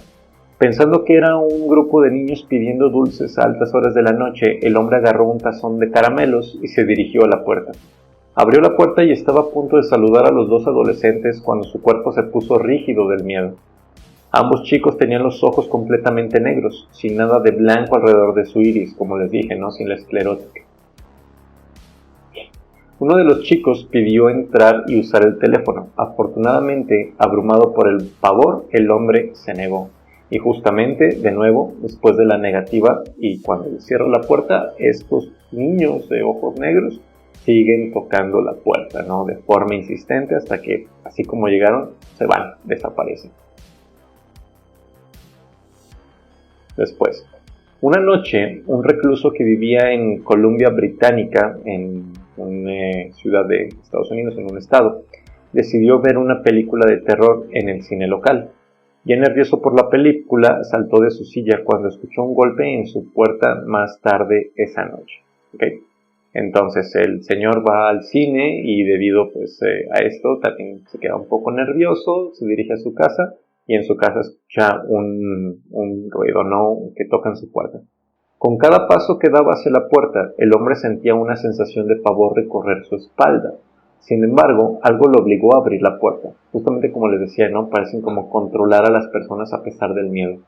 Pensando que era un grupo de niños pidiendo dulces a altas horas de la noche, el hombre agarró un tazón de caramelos y se dirigió a la puerta. Abrió la puerta y estaba a punto de saludar a los dos adolescentes cuando su cuerpo se puso rígido del miedo. Ambos chicos tenían los ojos completamente negros, sin nada de blanco alrededor de su iris, como les dije, ¿no? Sin la esclerótica. Uno de los chicos pidió entrar y usar el teléfono. Afortunadamente, abrumado por el pavor, el hombre se negó. Y justamente, de nuevo, después de la negativa y cuando le cierra la puerta, estos niños de ojos negros siguen tocando la puerta, ¿no? De forma insistente hasta que, así como llegaron, se van, desaparecen. Después, una noche, un recluso que vivía en Columbia Británica, en una ciudad de Estados Unidos, en un estado, decidió ver una película de terror en el cine local. Ya nervioso por la película, saltó de su silla cuando escuchó un golpe en su puerta más tarde esa noche. ¿Okay? Entonces el señor va al cine y debido pues, a esto también se queda un poco nervioso, se dirige a su casa y en su casa escucha un ruido, ¿no? Que toca en su puerta. Con cada paso que daba hacia la puerta, el hombre sentía una sensación de pavor recorrer su espalda. Sin embargo, algo lo obligó a abrir la puerta. Justamente como les decía, ¿no? Parecen como controlar a las personas a pesar del miedo.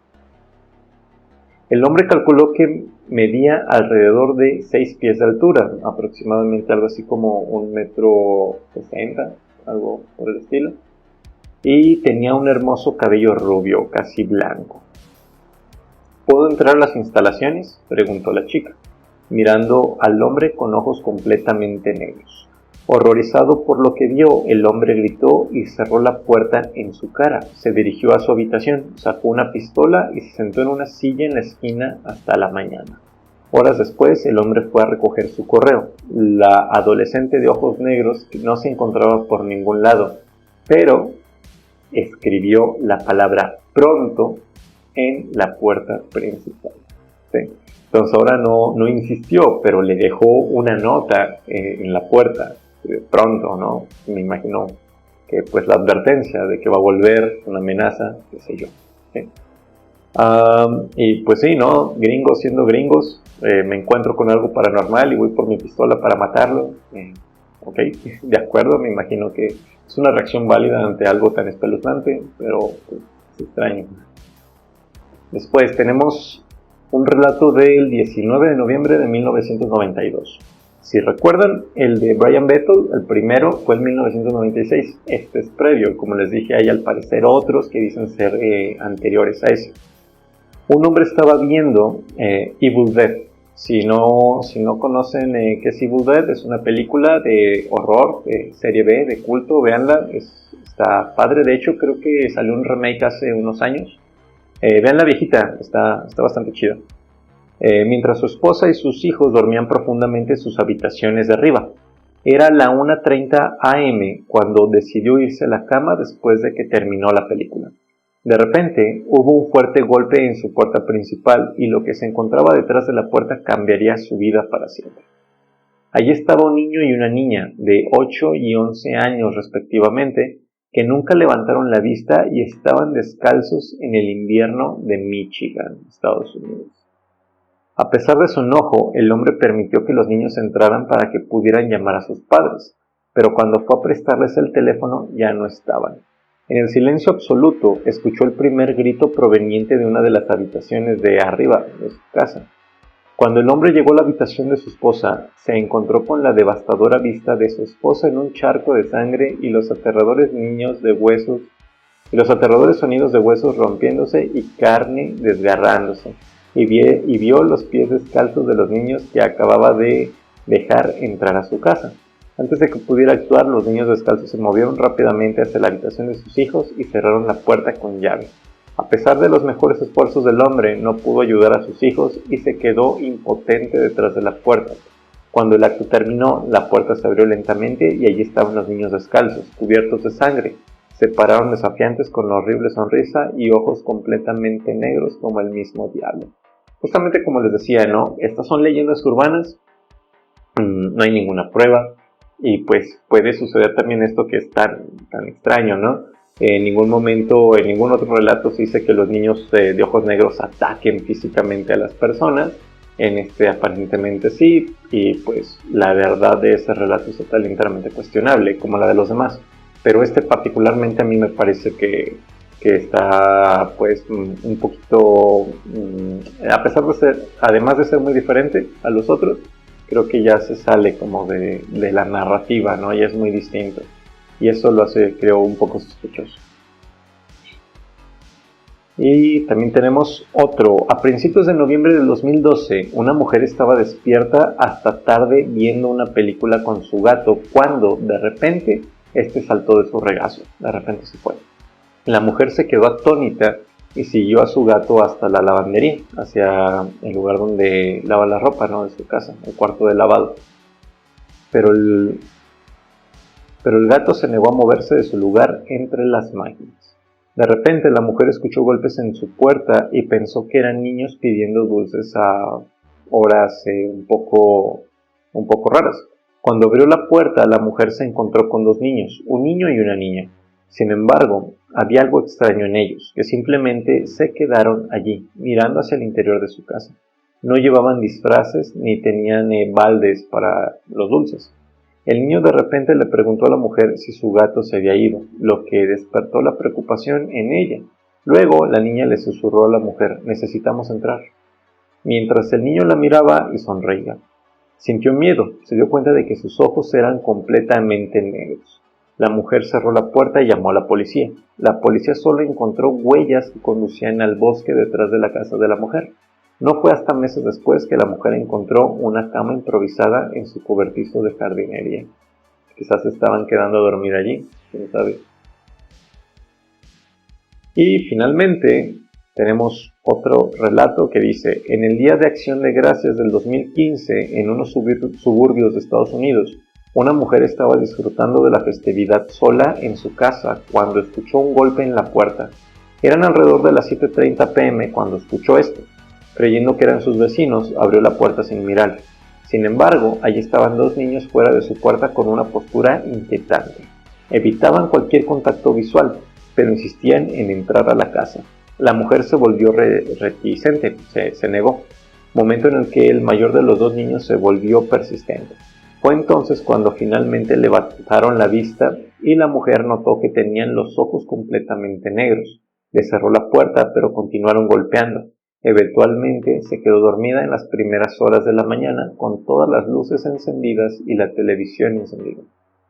El hombre calculó que medía alrededor de 6 pies de altura, aproximadamente algo así como 1,60 m, algo por el estilo, y tenía un hermoso cabello rubio, casi blanco. ¿Puedo entrar a las instalaciones?, preguntó la chica, mirando al hombre con ojos completamente negros. Horrorizado por lo que vio, el hombre gritó y cerró la puerta en su cara. Se dirigió a su habitación, sacó una pistola y se sentó en una silla en la esquina hasta la mañana. Horas después, el hombre fue a recoger su correo. La adolescente de ojos negros no se encontraba por ningún lado, pero escribió la palabra pronto en la puerta principal. ¿Sí? Entonces ahora no insistió, pero le dejó una nota en la puerta, pronto, ¿no? Me imagino que pues la advertencia de que va a volver, una amenaza, qué sé yo. ¿Sí? Y pues sí, ¿no? Gringos siendo gringos, me encuentro con algo paranormal y voy por mi pistola para matarlo. Ok, de acuerdo, me imagino que es una reacción válida ante algo tan espeluznante, pero pues, es extraño. Después tenemos un relato del 19 de noviembre de 1992. Si recuerdan, el de Brian Bethel, el primero, fue en 1996. Este es previo, como les dije, hay al parecer otros que dicen ser anteriores a ese. Un hombre estaba viendo Evil Dead. Si no conocen qué es Evil Dead, es una película de horror, de serie B, de culto, véanla, está padre. De hecho, creo que salió un remake hace unos años. Vean la viejita, está bastante chida. Mientras su esposa y sus hijos dormían profundamente en sus habitaciones de arriba. Era la 1:30 a.m. cuando decidió irse a la cama después de que terminó la película. De repente, hubo un fuerte golpe en su puerta principal y lo que se encontraba detrás de la puerta cambiaría su vida para siempre. Allí estaba un niño y una niña, de 8 y 11 años respectivamente, que nunca levantaron la vista y estaban descalzos en el invierno de Michigan, Estados Unidos. A pesar de su enojo, el hombre permitió que los niños entraran para que pudieran llamar a sus padres, pero cuando fue a prestarles el teléfono ya no estaban. En el silencio absoluto, escuchó el primer grito proveniente de una de las habitaciones de arriba de su casa. Cuando el hombre llegó a la habitación de su esposa, se encontró con la devastadora vista de su esposa en un charco de sangre y los aterradores sonidos de huesos rompiéndose y carne desgarrándose, y vio los pies descalzos de los niños que acababa de dejar entrar a su casa. Antes de que pudiera actuar, los niños descalzos se movieron rápidamente hacia la habitación de sus hijos y cerraron la puerta con llave. A pesar de los mejores esfuerzos del hombre, no pudo ayudar a sus hijos y se quedó impotente detrás de la puerta. Cuando el acto terminó, la puerta se abrió lentamente y allí estaban los niños descalzos, cubiertos de sangre. Se pararon desafiantes con una horrible sonrisa y ojos completamente negros como el mismo diablo. Justamente como les decía, ¿no? Estas son leyendas urbanas, no hay ninguna prueba y pues puede suceder también esto que es tan extraño, ¿no? En ningún momento, en ningún otro relato se dice que los niños de ojos negros ataquen físicamente a las personas. En este aparentemente sí, y pues la verdad de ese relato es totalmente cuestionable, como la de los demás. Pero este particularmente a mí me parece que está pues un poquito, a pesar de ser, además de ser muy diferente a los otros, creo que ya se sale como de la narrativa, ¿no? Ya es muy distinto. Y eso lo hace, creo, un poco sospechoso. Y también tenemos otro. A principios de noviembre del 2012, una mujer estaba despierta hasta tarde viendo una película con su gato cuando, de repente, este saltó de su regazo. De repente se fue. La mujer se quedó atónita y siguió a su gato hasta la lavandería, hacia el lugar donde lava la ropa, ¿no? De su casa, el cuarto de lavado. Pero el gato se negó a moverse de su lugar entre las máquinas. De repente la mujer escuchó golpes en su puerta y pensó que eran niños pidiendo dulces a horas un poco raras. Cuando abrió la puerta, la mujer se encontró con dos niños, un niño y una niña. Sin embargo, había algo extraño en ellos, que simplemente se quedaron allí, mirando hacia el interior de su casa. No llevaban disfraces ni tenían baldes para los dulces. El niño de repente le preguntó a la mujer si su gato se había ido, lo que despertó la preocupación en ella. Luego la niña le susurró a la mujer: «Necesitamos entrar». mientras el niño la miraba y sonreía. Sintió miedo, se dio cuenta de que sus ojos eran completamente negros. La mujer cerró la puerta y llamó a la policía. La policía solo encontró huellas que conducían al bosque detrás de la casa de la mujer. No fue hasta meses después que la mujer encontró una cama improvisada en su cobertizo de jardinería. Quizás estaban quedando a dormir allí, quién sabe. Y finalmente tenemos otro relato que dice: en el Día de Acción de Gracias del 2015, en unos suburbios de Estados Unidos, una mujer estaba disfrutando de la festividad sola en su casa cuando escuchó un golpe en la puerta. Eran alrededor de las 7:30 p.m. cuando escuchó esto. Creyendo que eran sus vecinos, abrió la puerta sin mirar. Sin embargo, allí estaban dos niños fuera de su puerta con una postura inquietante. Evitaban cualquier contacto visual, pero insistían en entrar a la casa. La mujer se volvió reticente, se negó, momento en el que el mayor de los dos niños se volvió persistente. Fue entonces cuando finalmente levantaron la vista y la mujer notó que tenían los ojos completamente negros. Le cerró la puerta, pero continuaron golpeando. Eventualmente se quedó dormida en las primeras horas de la mañana con todas las luces encendidas y la televisión encendida.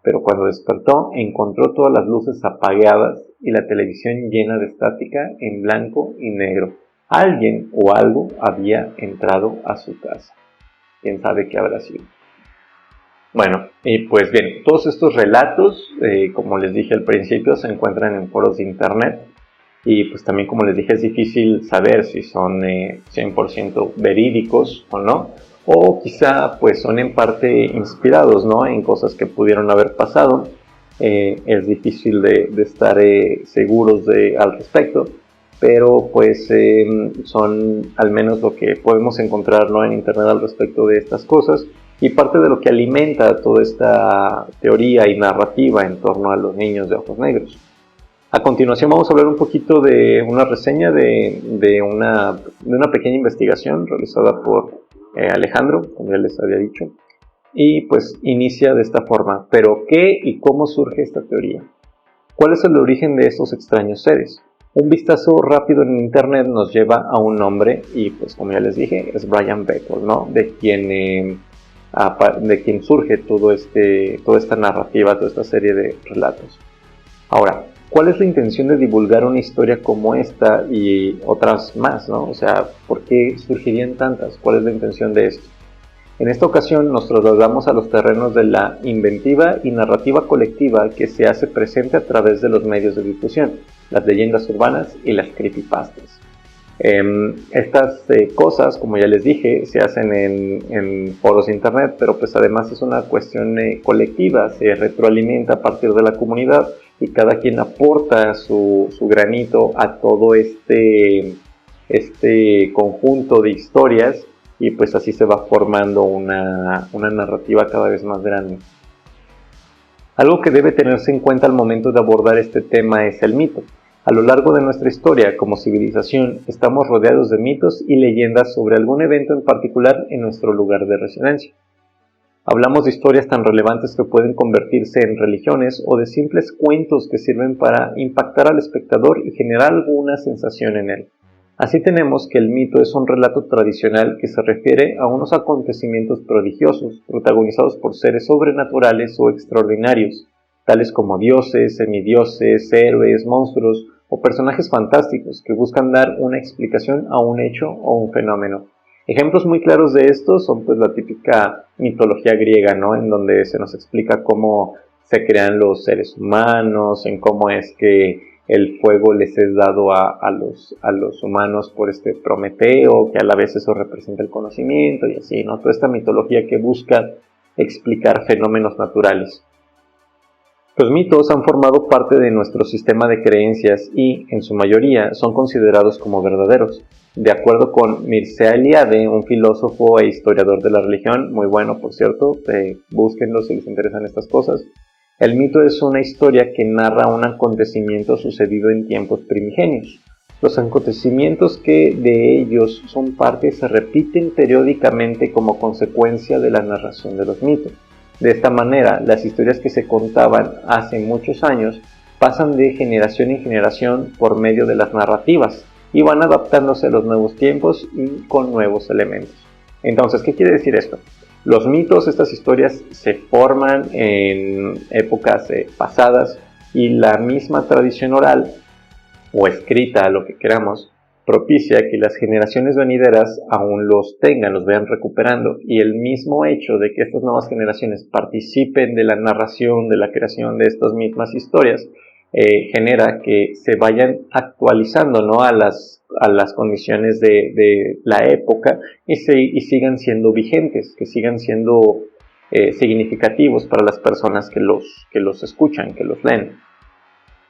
Pero cuando despertó encontró todas las luces apagadas y la televisión llena de estática en blanco y negro. Alguien o algo había entrado a su casa. ¿Quién sabe qué habrá sido? Bueno, y pues bien, todos estos relatos, como les dije al principio, se encuentran en foros de internet. Y pues también, como les dije, es difícil saber si son 100% verídicos o no. O quizá pues son en parte inspirados, ¿no?, en cosas que pudieron haber pasado. Es difícil de estar seguros al respecto. Pero pues son al menos lo que podemos encontrar, ¿no?, en internet al respecto de estas cosas. Y parte de lo que alimenta toda esta teoría y narrativa en torno a los niños de ojos negros. A continuación vamos a hablar un poquito de una reseña de una pequeña investigación realizada por Alejandro, como ya les había dicho. Y pues inicia de esta forma: ¿pero qué y cómo surge esta teoría? ¿Cuál es el origen de estos extraños seres? Un vistazo rápido en internet nos lleva a un nombre y pues como ya les dije es Brian Beckle, ¿no?, de quien surge toda esta narrativa, toda esta serie de relatos. Ahora, ¿cuál es la intención de divulgar una historia como esta y otras más, ¿no? O sea, ¿por qué surgirían tantas? ¿Cuál es la intención de esto? En esta ocasión nos trasladamos a los terrenos de la inventiva y narrativa colectiva que se hace presente a través de los medios de difusión, las leyendas urbanas y las creepypastas. Estas cosas, como ya les dije, se hacen en foros de internet, pero pues además es una cuestión colectiva, se retroalimenta a partir de la comunidad y cada quien aporta su granito a todo este conjunto de historias y pues así se va formando una narrativa cada vez más grande. Algo que debe tenerse en cuenta al momento de abordar este tema es el mito. A lo largo de nuestra historia como civilización estamos rodeados de mitos y leyendas sobre algún evento en particular en nuestro lugar de residencia. Hablamos de historias tan relevantes que pueden convertirse en religiones o de simples cuentos que sirven para impactar al espectador y generar alguna sensación en él. Así tenemos que el mito es un relato tradicional que se refiere a unos acontecimientos prodigiosos protagonizados por seres sobrenaturales o extraordinarios, tales como dioses, semidioses, héroes, monstruos o personajes fantásticos que buscan dar una explicación a un hecho o un fenómeno. Ejemplos muy claros de esto son pues la típica mitología griega, ¿no?, en donde se nos explica cómo se crean los seres humanos, en cómo es que el fuego les es dado a los humanos por Prometeo, que a la vez eso representa el conocimiento y así, ¿no? Toda esta mitología que busca explicar fenómenos naturales. Los mitos han formado parte de nuestro sistema de creencias y, en su mayoría, son considerados como verdaderos. De acuerdo con Mircea Eliade, un filósofo e historiador de la religión, muy bueno por cierto, búsquenlo si les interesan estas cosas, el mito es una historia que narra un acontecimiento sucedido en tiempos primigenios. Los acontecimientos que de ellos son parte se repiten periódicamente como consecuencia de la narración de los mitos. De esta manera, las historias que se contaban hace muchos años pasan de generación en generación por medio de las narrativas, y van adaptándose a los nuevos tiempos y con nuevos elementos. Entonces, ¿qué quiere decir esto? Los mitos, estas historias se forman en épocas pasadas y la misma tradición oral o escrita, lo que queramos, propicia que las generaciones venideras aún los tengan, los vean recuperando, y el mismo hecho de que estas nuevas generaciones participen de la narración, de la creación de estas mismas historias, genera que se vayan actualizando, ¿no?, a las condiciones de la época y sigan siendo vigentes, que sigan siendo significativos para las personas que los escuchan, que los leen.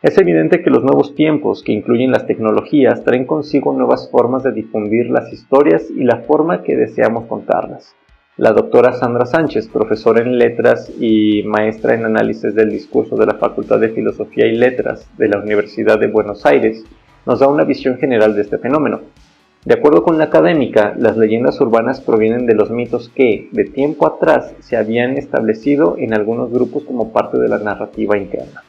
Es evidente que los nuevos tiempos que incluyen las tecnologías traen consigo nuevas formas de difundir las historias y la forma que deseamos contarlas. La doctora Sandra Sánchez, profesora en Letras y maestra en Análisis del Discurso de la Facultad de Filosofía y Letras de la Universidad de Buenos Aires, nos da una visión general de este fenómeno. De acuerdo con la académica, las leyendas urbanas provienen de los mitos que, de tiempo atrás, se habían establecido en algunos grupos como parte de la narrativa interna.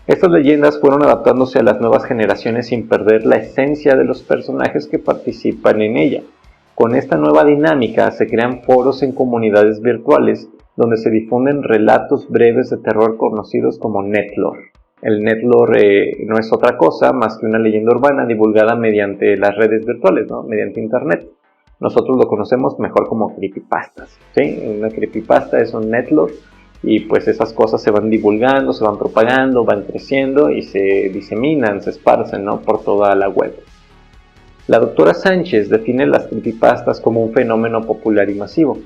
Estas leyendas fueron adaptándose a las nuevas generaciones sin perder la esencia de los personajes que participan en ella. Con esta nueva dinámica se crean foros en comunidades virtuales donde se difunden relatos breves de terror conocidos como netlore. El netlore no es otra cosa más que una leyenda urbana divulgada mediante las redes virtuales, ¿no?, mediante internet. Nosotros lo conocemos mejor como creepypastas, ¿sí? Una creepypasta es un netlore. Y pues esas cosas se van divulgando, se van propagando, van creciendo y se diseminan, se esparcen, ¿no?, por toda la web. La doctora Sánchez define las creepypastas como un fenómeno popular y masivo.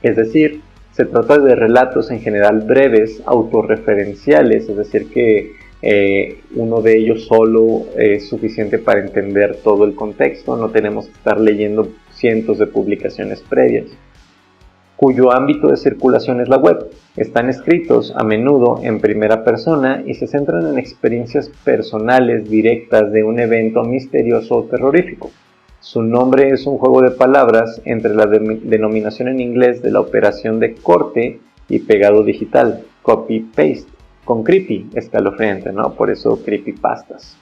Es decir, se trata de relatos en general breves, autorreferenciales, es decir que uno de ellos solo es suficiente para entender todo el contexto, no tenemos que estar leyendo cientos de publicaciones previas, cuyo ámbito de circulación es la web. Están escritos a menudo en primera persona y se centran en experiencias personales directas de un evento misterioso o terrorífico. Su nombre es un juego de palabras entre la denominación en inglés de la operación de corte y pegado digital, copy-paste, con creepy, escalofriante, ¿no? Por eso creepypastas.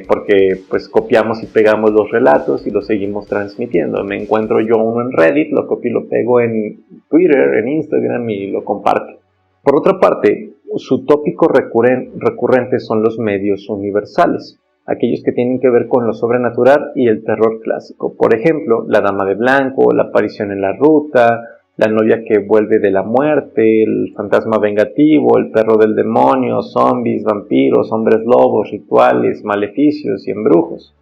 Porque pues copiamos y pegamos los relatos y los seguimos transmitiendo. Me encuentro yo uno en Reddit, lo copio y lo pego en Twitter, en Instagram y lo comparto. Por otra parte, su tópico recurrente son los medios universales, aquellos que tienen que ver con lo sobrenatural y el terror clásico. Por ejemplo, la dama de blanco, la aparición en la ruta, la novia que vuelve de la muerte, el fantasma vengativo, el perro del demonio, zombies, vampiros, hombres lobos, rituales, maleficios y embrujos.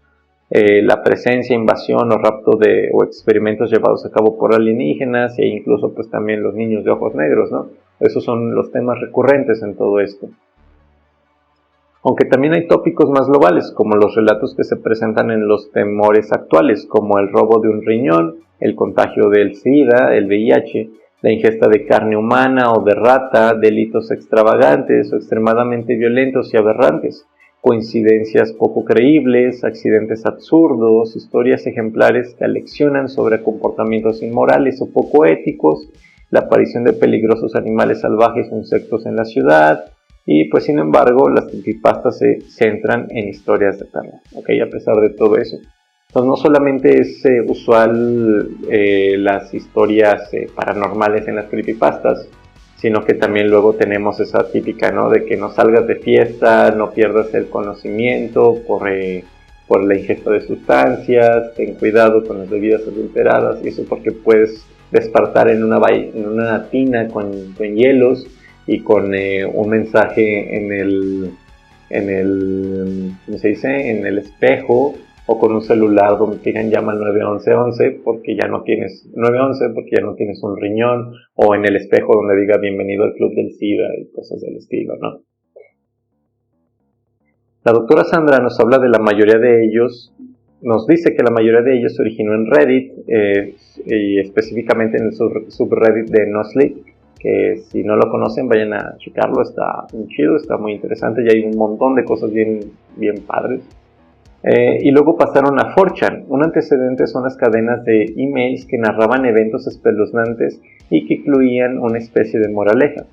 La presencia, invasión o rapto o experimentos llevados a cabo por alienígenas e incluso pues también los niños de ojos negros, ¿no? Esos son los temas recurrentes en todo esto. Aunque también hay tópicos más globales, como los relatos que se presentan en los temores actuales, como el robo de un riñón, el contagio del SIDA, el VIH, la ingesta de carne humana o de rata, delitos extravagantes o extremadamente violentos y aberrantes, coincidencias poco creíbles, accidentes absurdos, historias ejemplares que aleccionan sobre comportamientos inmorales o poco éticos, la aparición de peligrosos animales salvajes o insectos en la ciudad. Y pues sin embargo las creepypastas se centran en historias de terror, ¿okay? A pesar de todo eso. Entonces no solamente es usual las historias paranormales en las creepypastas, sino que también luego tenemos esa típica, ¿no?, de que no salgas de fiesta, no pierdas el conocimiento por la ingesta de sustancias, ten cuidado con las bebidas adulteradas, y eso porque puedes despertar en una tina con hielos y con un mensaje en el espejo, o con un celular donde te digan llama al 911 porque ya no tienes un riñón, o en el espejo donde diga bienvenido al club del SIDA y cosas del estilo, ¿no? La doctora Sandra nos habla de la mayoría de ellos, nos dice que la mayoría de ellos se originó en Reddit, y específicamente en el subreddit de No Sleep, que si no lo conocen vayan a checarlo, está muy chido, está muy interesante y hay un montón de cosas bien padres. Y luego pasaron a 4chan. Un antecedente son las cadenas de emails que narraban eventos espeluznantes y que incluían una especie de moraleja.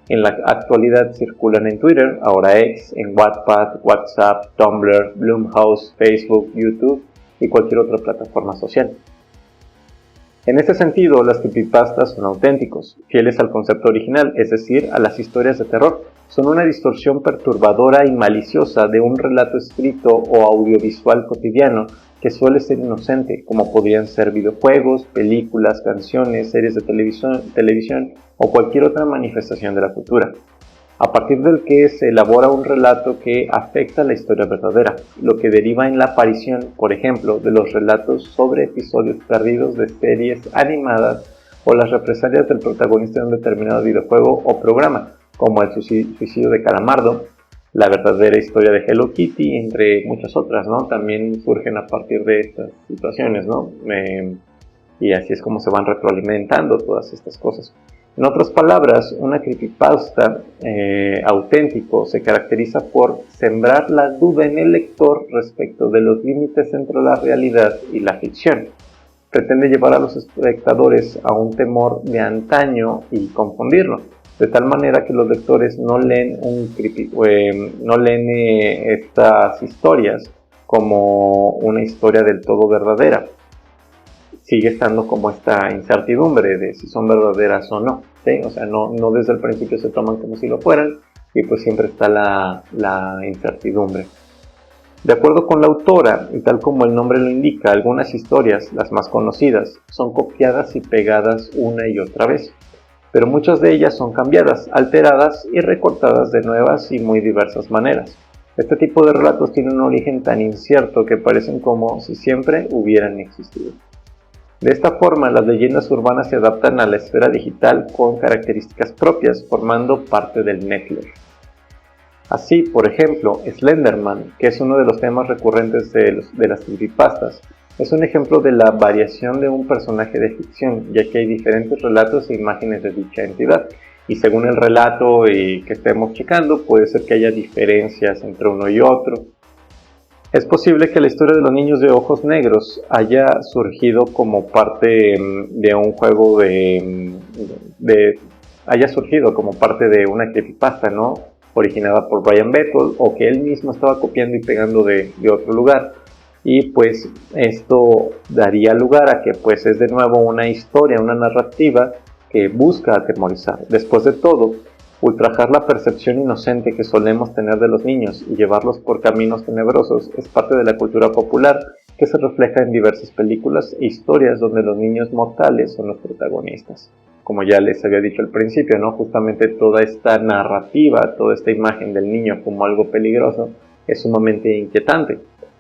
En la actualidad circulan en Twitter, ahora X, en Wattpad, WhatsApp, Tumblr, Blumhouse, Facebook, YouTube y cualquier otra plataforma social. En este sentido, las creepypastas son auténticos, fieles al concepto original, es decir, a las historias de terror. Son una distorsión perturbadora y maliciosa de un relato escrito o audiovisual cotidiano que suele ser inocente, como podrían ser videojuegos, películas, canciones, series de televisión o cualquier otra manifestación de la cultura, a partir del que se elabora un relato que afecta la historia verdadera, lo que deriva en la aparición, por ejemplo, de los relatos sobre episodios perdidos de series animadas o las represalias del protagonista de un determinado videojuego o programa, como el suicidio de Calamardo, la verdadera historia de Hello Kitty, entre muchas otras, ¿no? También surgen a partir de estas situaciones, ¿no? Y así es como se van retroalimentando todas estas cosas. En otras palabras, una creepypasta auténtico se caracteriza por sembrar la duda en el lector respecto de los límites entre la realidad y la ficción. Pretende llevar a los espectadores a un temor de antaño y confundirlo, de tal manera que los lectores no leen estas historias como una historia del todo verdadera. Sigue estando como esta incertidumbre de si son verdaderas o no, ¿sí? O sea, no desde el principio se toman como si lo fueran, y pues siempre está la incertidumbre. De acuerdo con la autora, y tal como el nombre lo indica, algunas historias, las más conocidas, son copiadas y pegadas una y otra vez, pero muchas de ellas son cambiadas, alteradas y recortadas de nuevas y muy diversas maneras. Este tipo de relatos tienen un origen tan incierto que parecen como si siempre hubieran existido. De esta forma, las leyendas urbanas se adaptan a la esfera digital con características propias, formando parte del network. Así, por ejemplo, Slenderman, que es uno de los temas recurrentes de las creepypastas, es un ejemplo de la variación de un personaje de ficción, ya que hay diferentes relatos e imágenes de dicha entidad, y según el relato que estemos checando, puede ser que haya diferencias entre uno y otro. Es posible que la historia de los niños de ojos negros haya surgido como parte de un juego haya surgido como parte de una creepypasta, ¿no? Originada por Brian Battle, o que él mismo estaba copiando y pegando de otro lugar. Y pues esto daría lugar a que pues es de nuevo una historia, una narrativa que busca atemorizar. Después de todo, ultrajar la percepción inocente que solemos tener de los niños y llevarlos por caminos tenebrosos es parte de la cultura popular que se refleja en diversas películas e historias donde los niños mortales son los protagonistas. Como ya les había dicho al principio, ¿no? Justamente toda esta narrativa, toda esta imagen del niño como algo peligroso es sumamente inquietante.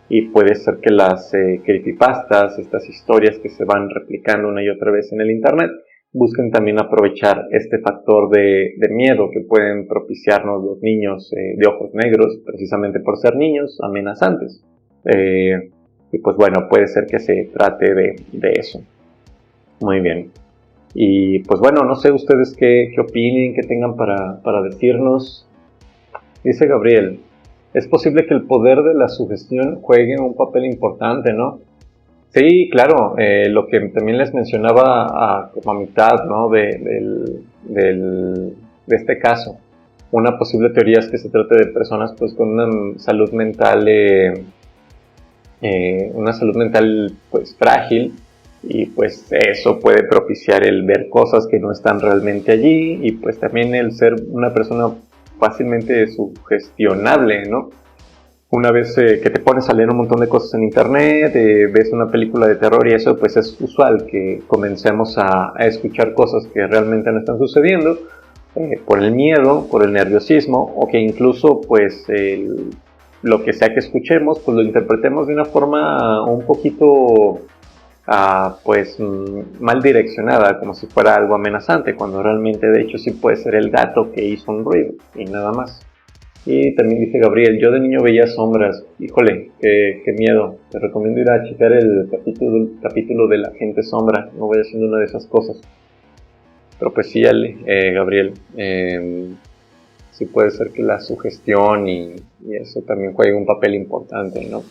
Y puede ser que las creepypastas, estas historias que se van replicando una y otra vez en el internet, busquen también aprovechar este factor de miedo que pueden propiciarnos los niños de ojos negros, precisamente por ser niños amenazantes. Y pues bueno, puede ser que se trate de eso. Muy bien. Y pues bueno, no sé ustedes qué opinen, qué tengan para decirnos. Dice Gabriel, es posible que el poder de la sugestión juegue un papel importante, ¿no? Sí, claro, lo que también les mencionaba como a mitad, ¿no? de este caso. Una posible teoría es que se trate de personas pues con una salud mental pues frágil, y pues eso puede propiciar el ver cosas que no están realmente allí, y pues también el ser una persona fácilmente sugestionable, ¿no? Una vez que te pones a leer un montón de cosas en internet, ves una película de terror y eso, pues es usual que comencemos a escuchar cosas que realmente no están sucediendo, por el miedo, por el nerviosismo, o que incluso pues lo que sea que escuchemos, pues lo interpretemos de una forma un poquito pues mal direccionada, como si fuera algo amenazante, cuando realmente de hecho sí puede ser el gato que hizo un ruido y nada más. Y también dice Gabriel, yo de niño veía sombras, híjole, qué miedo, te recomiendo ir a checar el capítulo de la gente sombra, no voy haciendo una de esas cosas. Pero pues sí, Gabriel, sí puede ser que la sugestión y eso también juegue un papel importante, ¿no?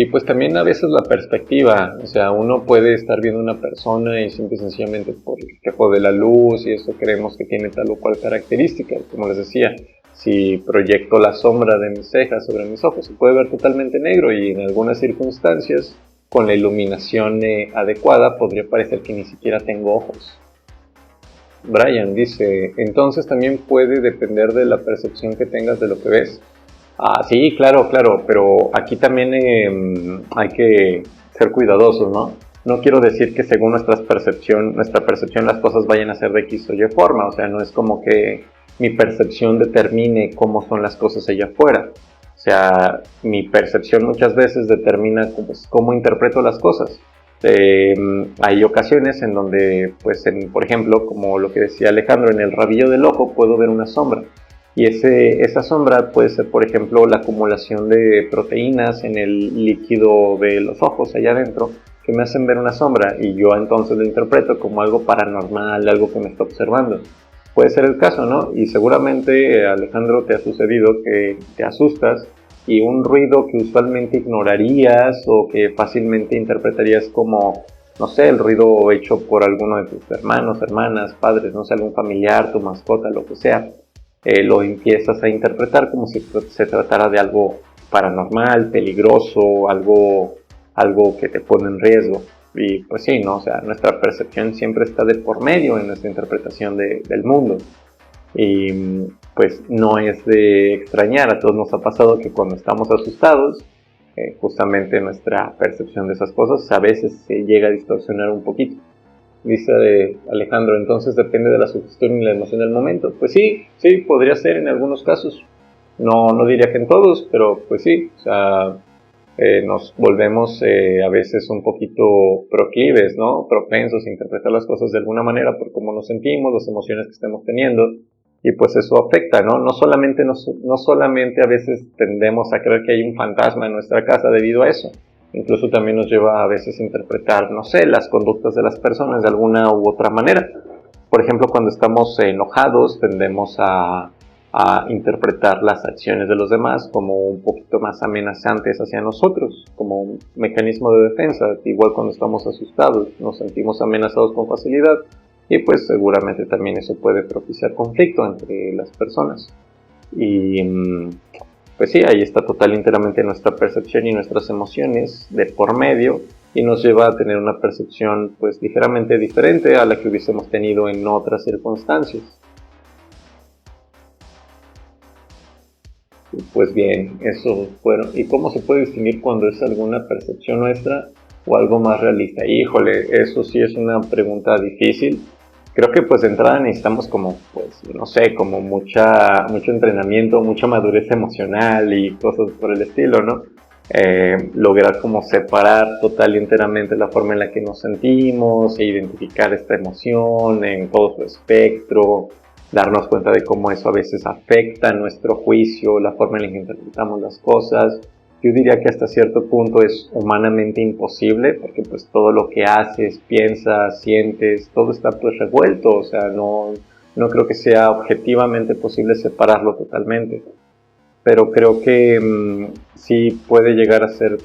Y pues también a veces la perspectiva, o sea, uno puede estar viendo una persona y simple y sencillamente por el reflejo de la luz y eso creemos que tiene tal o cual característica. Como les decía, si proyecto la sombra de mis cejas sobre mis ojos, se puede ver totalmente negro y en algunas circunstancias, con la iluminación adecuada, podría parecer que ni siquiera tengo ojos. Brian dice, entonces también puede depender de la percepción que tengas de lo que ves. Sí, claro, pero aquí también hay que ser cuidadosos, ¿no? No quiero decir que según nuestra percepción las cosas vayan a ser de X o Y forma, o sea, no es como que mi percepción determine cómo son las cosas allá afuera. O sea, mi percepción muchas veces determina cómo interpreto las cosas. Hay ocasiones en donde, pues, por ejemplo, como lo que decía Alejandro, en el rabillo del ojo puedo ver una sombra. Y esa sombra puede ser, por ejemplo, la acumulación de proteínas en el líquido de los ojos allá adentro, que me hacen ver una sombra y yo entonces lo interpreto como algo paranormal, algo que me está observando. Puede ser el caso, ¿no? Y seguramente, Alejandro, te ha sucedido que te asustas y un ruido que usualmente ignorarías o que fácilmente interpretarías como, no sé, el ruido hecho por alguno de tus hermanos, hermanas, padres, no sé, algún familiar, tu mascota, lo que sea, lo empiezas a interpretar como si se tratara de algo paranormal, peligroso, algo que te pone en riesgo. Y pues sí, ¿no? O sea, nuestra percepción siempre está de por medio en nuestra interpretación del mundo. Y pues no es de extrañar, a todos nos ha pasado que cuando estamos asustados, justamente nuestra percepción de esas cosas a veces se llega a distorsionar un poquito. Dice Alejandro, entonces depende de la sugestión y la emoción del momento. Pues sí, podría ser en algunos casos. No diría que en todos, pero pues sí, o sea, nos volvemos a veces un poquito proclives, ¿no? Propensos a interpretar las cosas de alguna manera por cómo nos sentimos, las emociones que estemos teniendo, y pues eso afecta, ¿no? No solamente a veces tendemos a creer que hay un fantasma en nuestra casa debido a eso. Incluso también nos lleva a veces a interpretar, no sé, las conductas de las personas de alguna u otra manera. Por ejemplo, cuando estamos enojados tendemos a interpretar las acciones de los demás como un poquito más amenazantes hacia nosotros, como un mecanismo de defensa. Igual cuando estamos asustados, nos sentimos amenazados con facilidad y pues seguramente también eso puede propiciar conflicto entre las personas. Y pues sí, ahí está enteramente nuestra percepción y nuestras emociones de por medio y nos lleva a tener una percepción pues ligeramente diferente a la que hubiésemos tenido en otras circunstancias. Pues bien, eso fueron. ¿Y cómo se puede distinguir cuando es alguna percepción nuestra o algo más realista? Híjole, eso sí es una pregunta difícil. Creo que pues de entrada necesitamos como, pues, no sé, como mucho entrenamiento, mucha madurez emocional y cosas por el estilo, ¿no? Lograr como separar total y enteramente la forma en la que nos sentimos e identificar esta emoción en todo su espectro, darnos cuenta de cómo eso a veces afecta nuestro juicio, la forma en la que interpretamos las cosas. Yo diría que hasta cierto punto es humanamente imposible, porque pues todo lo que haces, piensas, sientes, todo está pues revuelto, o sea, no creo que sea objetivamente posible separarlo totalmente. Pero creo que sí puede llegar a ser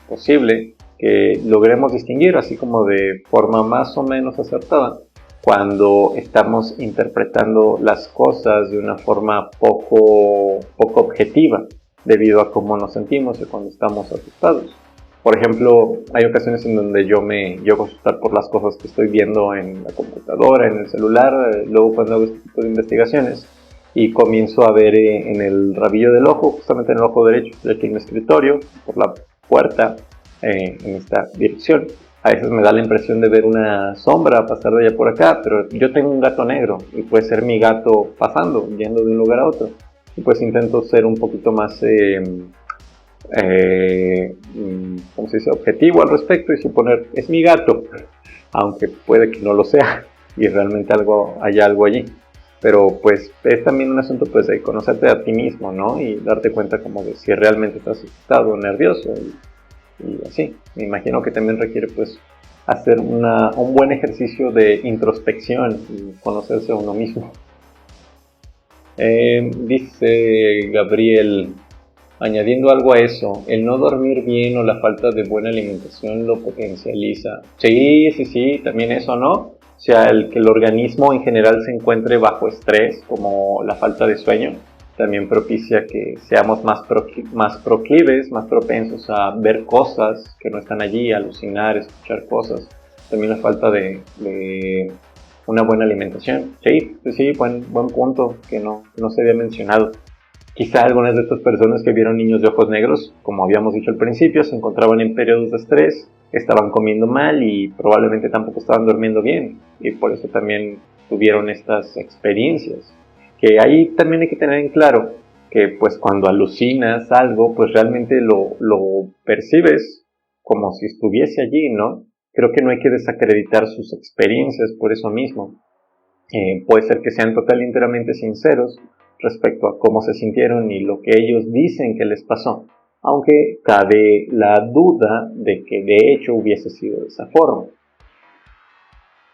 posible que logremos distinguir, así como de forma más o menos acertada, cuando estamos interpretando las cosas de una forma poco objetiva, debido a cómo nos sentimos y cuando estamos asustados. Por ejemplo, hay ocasiones en donde yo me llego a asustar por las cosas que estoy viendo en la computadora, en el celular, luego cuando hago este tipo de investigaciones, y comienzo a ver en el rabillo del ojo, justamente en el ojo derecho, de aquí en mi escritorio, por la puerta, en esta dirección. A veces me da la impresión de ver una sombra pasar de allá por acá, pero yo tengo un gato negro y puede ser mi gato pasando, yendo de un lugar a otro. Y pues intento ser un poquito más, ¿cómo se dice?, objetivo al respecto y suponer, es mi gato, aunque puede que no lo sea y realmente haya algo allí. Pero pues es también un asunto pues de conocerte a ti mismo, ¿no? Y darte cuenta como de si realmente estás asustado o nervioso y así. Me imagino que también requiere pues hacer un buen ejercicio de introspección y conocerse a uno mismo. Dice Gabriel, Añadiendo algo a eso, el no dormir bien o la falta de buena alimentación lo potencializa. Sí, también eso, ¿no? O sea, el que el organismo en general se encuentre bajo estrés, como la falta de sueño, también propicia que seamos más proclives, más propensos a ver cosas que no están allí, alucinar, escuchar cosas. También la falta de una buena alimentación. Sí, buen punto que no se había mencionado. Quizá algunas de estas personas que vieron niños de ojos negros, como habíamos dicho al principio, se encontraban en periodos de estrés, estaban comiendo mal y probablemente tampoco estaban durmiendo bien, y por eso también tuvieron estas experiencias. Que ahí también hay que tener en claro que pues cuando alucinas algo, pues realmente lo percibes como si estuviese allí, ¿no? Creo que no hay que desacreditar sus experiencias por eso mismo. Puede ser que sean total y enteramente sinceros respecto a cómo se sintieron y lo que ellos dicen que les pasó, aunque cabe la duda de que de hecho hubiese sido de esa forma.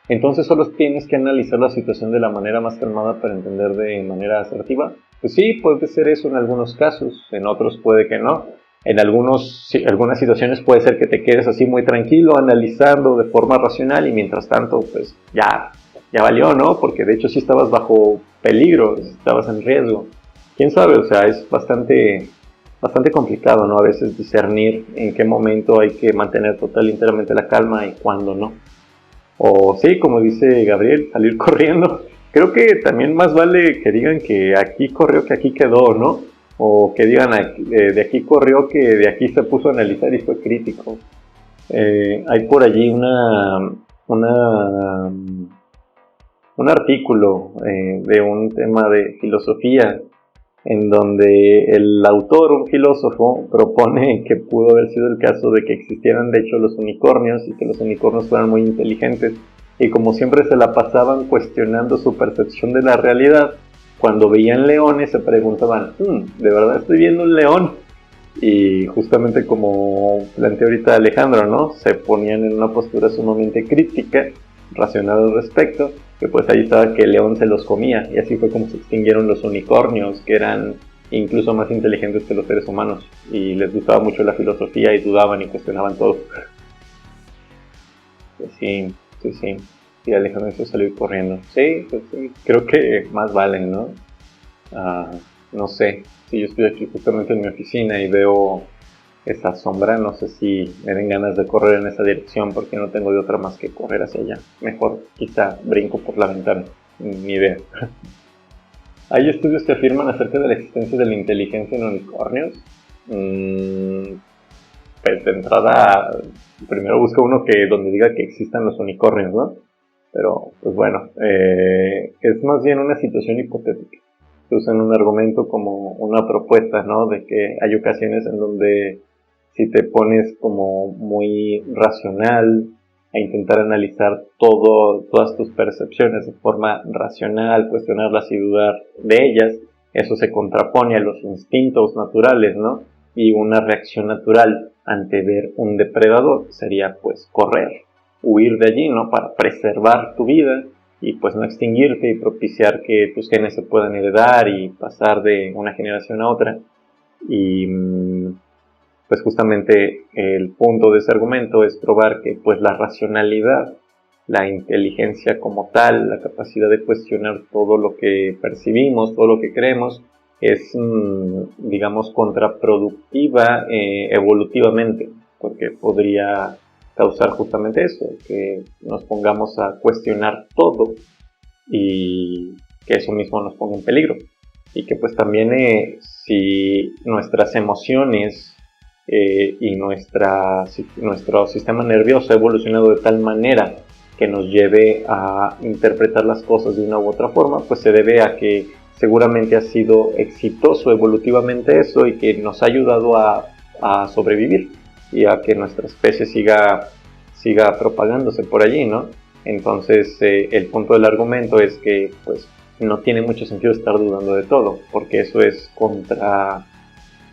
Entonces solo tienes que analizar la situación de la manera más calmada para entender de manera asertiva. Pues sí, puede ser eso en algunos casos, en otros puede que no. En algunas situaciones puede ser que te quedes así muy tranquilo, analizando de forma racional y mientras tanto, pues ya valió, ¿no? Porque de hecho sí estabas bajo peligro, estabas en riesgo. ¿Quién sabe? O sea, es bastante complicado, ¿no? A veces discernir en qué momento hay que mantener total y enteramente la calma y cuándo no. O sí, como dice Gabriel, salir corriendo. Creo que también más vale que digan que aquí corrió que aquí quedó, ¿no? O que digan de aquí corrió que de aquí se puso a analizar y fue crítico. Hay por allí una un artículo de un tema de filosofía en donde el autor, un filósofo, propone que pudo haber sido el caso de que existieran de hecho los unicornios y que los unicornios fueran muy inteligentes y como siempre se la pasaban cuestionando su percepción de la realidad, cuando veían leones se preguntaban, ¿de verdad estoy viendo un león? Y justamente como planteó ahorita Alejandro, ¿no? Se ponían en una postura sumamente crítica, racional al respecto, que pues ahí estaba que el león se los comía, y así fue como se extinguieron los unicornios, que eran incluso más inteligentes que los seres humanos, y les gustaba mucho la filosofía y dudaban y cuestionaban todo. Pues sí. Y Alejandro se salió corriendo. Sí, pues sí, creo que más valen, ¿no? Ah, no sé, si yo estoy aquí justamente en mi oficina y veo esa sombra, no sé si me den ganas de correr en esa dirección porque no tengo de otra más que correr hacia allá. Mejor quizá brinco por la ventana, ni idea. Hay estudios que afirman acerca de la existencia de la inteligencia en unicornios. Pues de entrada, primero busca uno que donde diga que existan los unicornios, ¿no? Pero, pues bueno, es más bien una situación hipotética. Se usa en un argumento como una propuesta, ¿no? De que hay ocasiones en donde si te pones como muy racional a intentar analizar todas tus percepciones de forma racional, cuestionarlas y dudar de ellas, eso se contrapone a los instintos naturales, ¿no? Y una reacción natural ante ver un depredador sería pues correr, huir de allí, ¿no? Para preservar tu vida y pues no extinguirte y propiciar que tus genes se puedan heredar y pasar de una generación a otra. Y pues justamente el punto de ese argumento es probar que pues la racionalidad, la inteligencia como tal, la capacidad de cuestionar todo lo que percibimos, todo lo que creemos, es, digamos, contraproductiva evolutivamente, porque podría causar justamente eso, que nos pongamos a cuestionar todo y que eso mismo nos ponga en peligro. Y que pues también si nuestras emociones y nuestro sistema nervioso ha evolucionado de tal manera que nos lleve a interpretar las cosas de una u otra forma, pues se debe a que seguramente ha sido exitoso evolutivamente eso y que nos ha ayudado a sobrevivir y a que nuestra especie siga propagándose por allí, ¿no? Entonces el punto del argumento es que pues no tiene mucho sentido estar dudando de todo, porque eso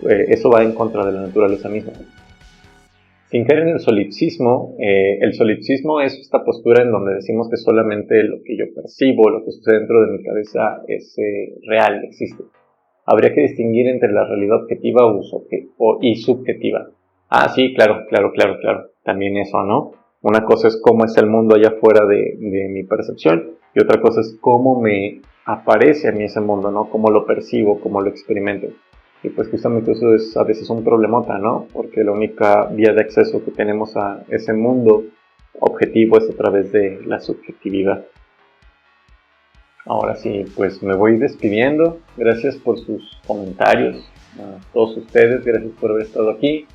eso va en contra de la naturaleza misma. Sin caer en el solipsismo es esta postura en donde decimos que solamente lo que yo percibo, lo que sucede dentro de mi cabeza es real, existe. habría que distinguir entre la realidad objetiva y subjetiva. Ah, sí, claro. También eso, ¿no? Una cosa es cómo es el mundo allá afuera de mi percepción y otra cosa es cómo me aparece a mí ese mundo, ¿no? Cómo lo percibo, cómo lo experimento. Y pues justamente eso es a veces un problemota, ¿no? Porque la única vía de acceso que tenemos a ese mundo objetivo es a través de la subjetividad. Ahora sí, pues me voy despidiendo. Gracias por sus comentarios. A todos ustedes, gracias por haber estado aquí.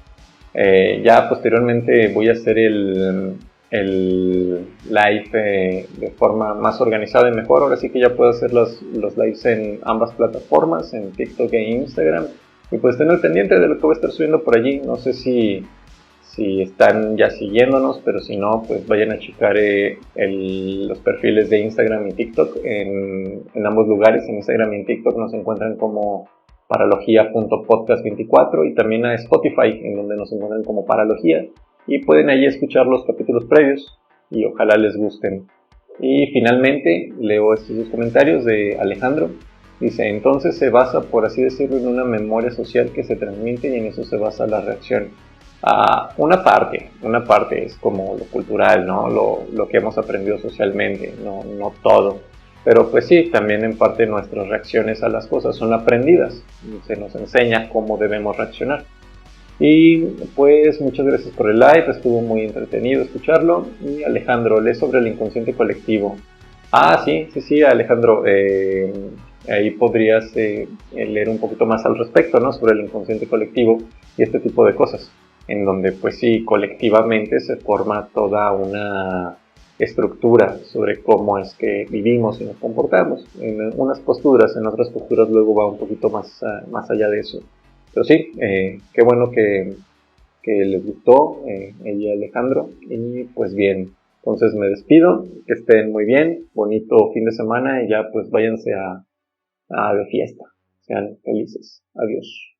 Ya posteriormente voy a hacer el live de forma más organizada y mejor. Ahora sí que ya puedo hacer los lives en ambas plataformas, en TikTok e Instagram. Y pues estén al pendiente de lo que voy a estar subiendo por allí. No sé si están ya siguiéndonos, pero si no, pues vayan a checar los perfiles de Instagram y TikTok. En ambos lugares, en Instagram y en TikTok, nos encuentran como paralogia.podcast24 y también a Spotify, en donde nos encuentran como Paralogía. Y pueden ahí escuchar los capítulos previos y ojalá les gusten. Y finalmente leo estos dos comentarios de Alejandro. Dice, entonces se basa, por así decirlo, en una memoria social que se transmite y en eso se basa la reacción. Una parte es como lo cultural, ¿no? Lo que hemos aprendido socialmente, no todo. Pero pues sí, también en parte nuestras reacciones a las cosas son aprendidas. Se nos enseña cómo debemos reaccionar. Y pues muchas gracias por el live, estuvo muy entretenido escucharlo. Y Alejandro, lee sobre el inconsciente colectivo. Sí, Alejandro, ahí podrías leer un poquito más al respecto, ¿no? Sobre el inconsciente colectivo y este tipo de cosas, en donde pues sí, colectivamente se forma toda una estructura sobre cómo es que vivimos y nos comportamos. En unas posturas, en otras posturas luego va un poquito más allá de eso. Pero sí, qué bueno que les gustó ella Alejandro. Y pues bien, entonces me despido, que estén muy bien, bonito fin de semana y ya pues váyanse a de fiesta. Sean felices. Adiós.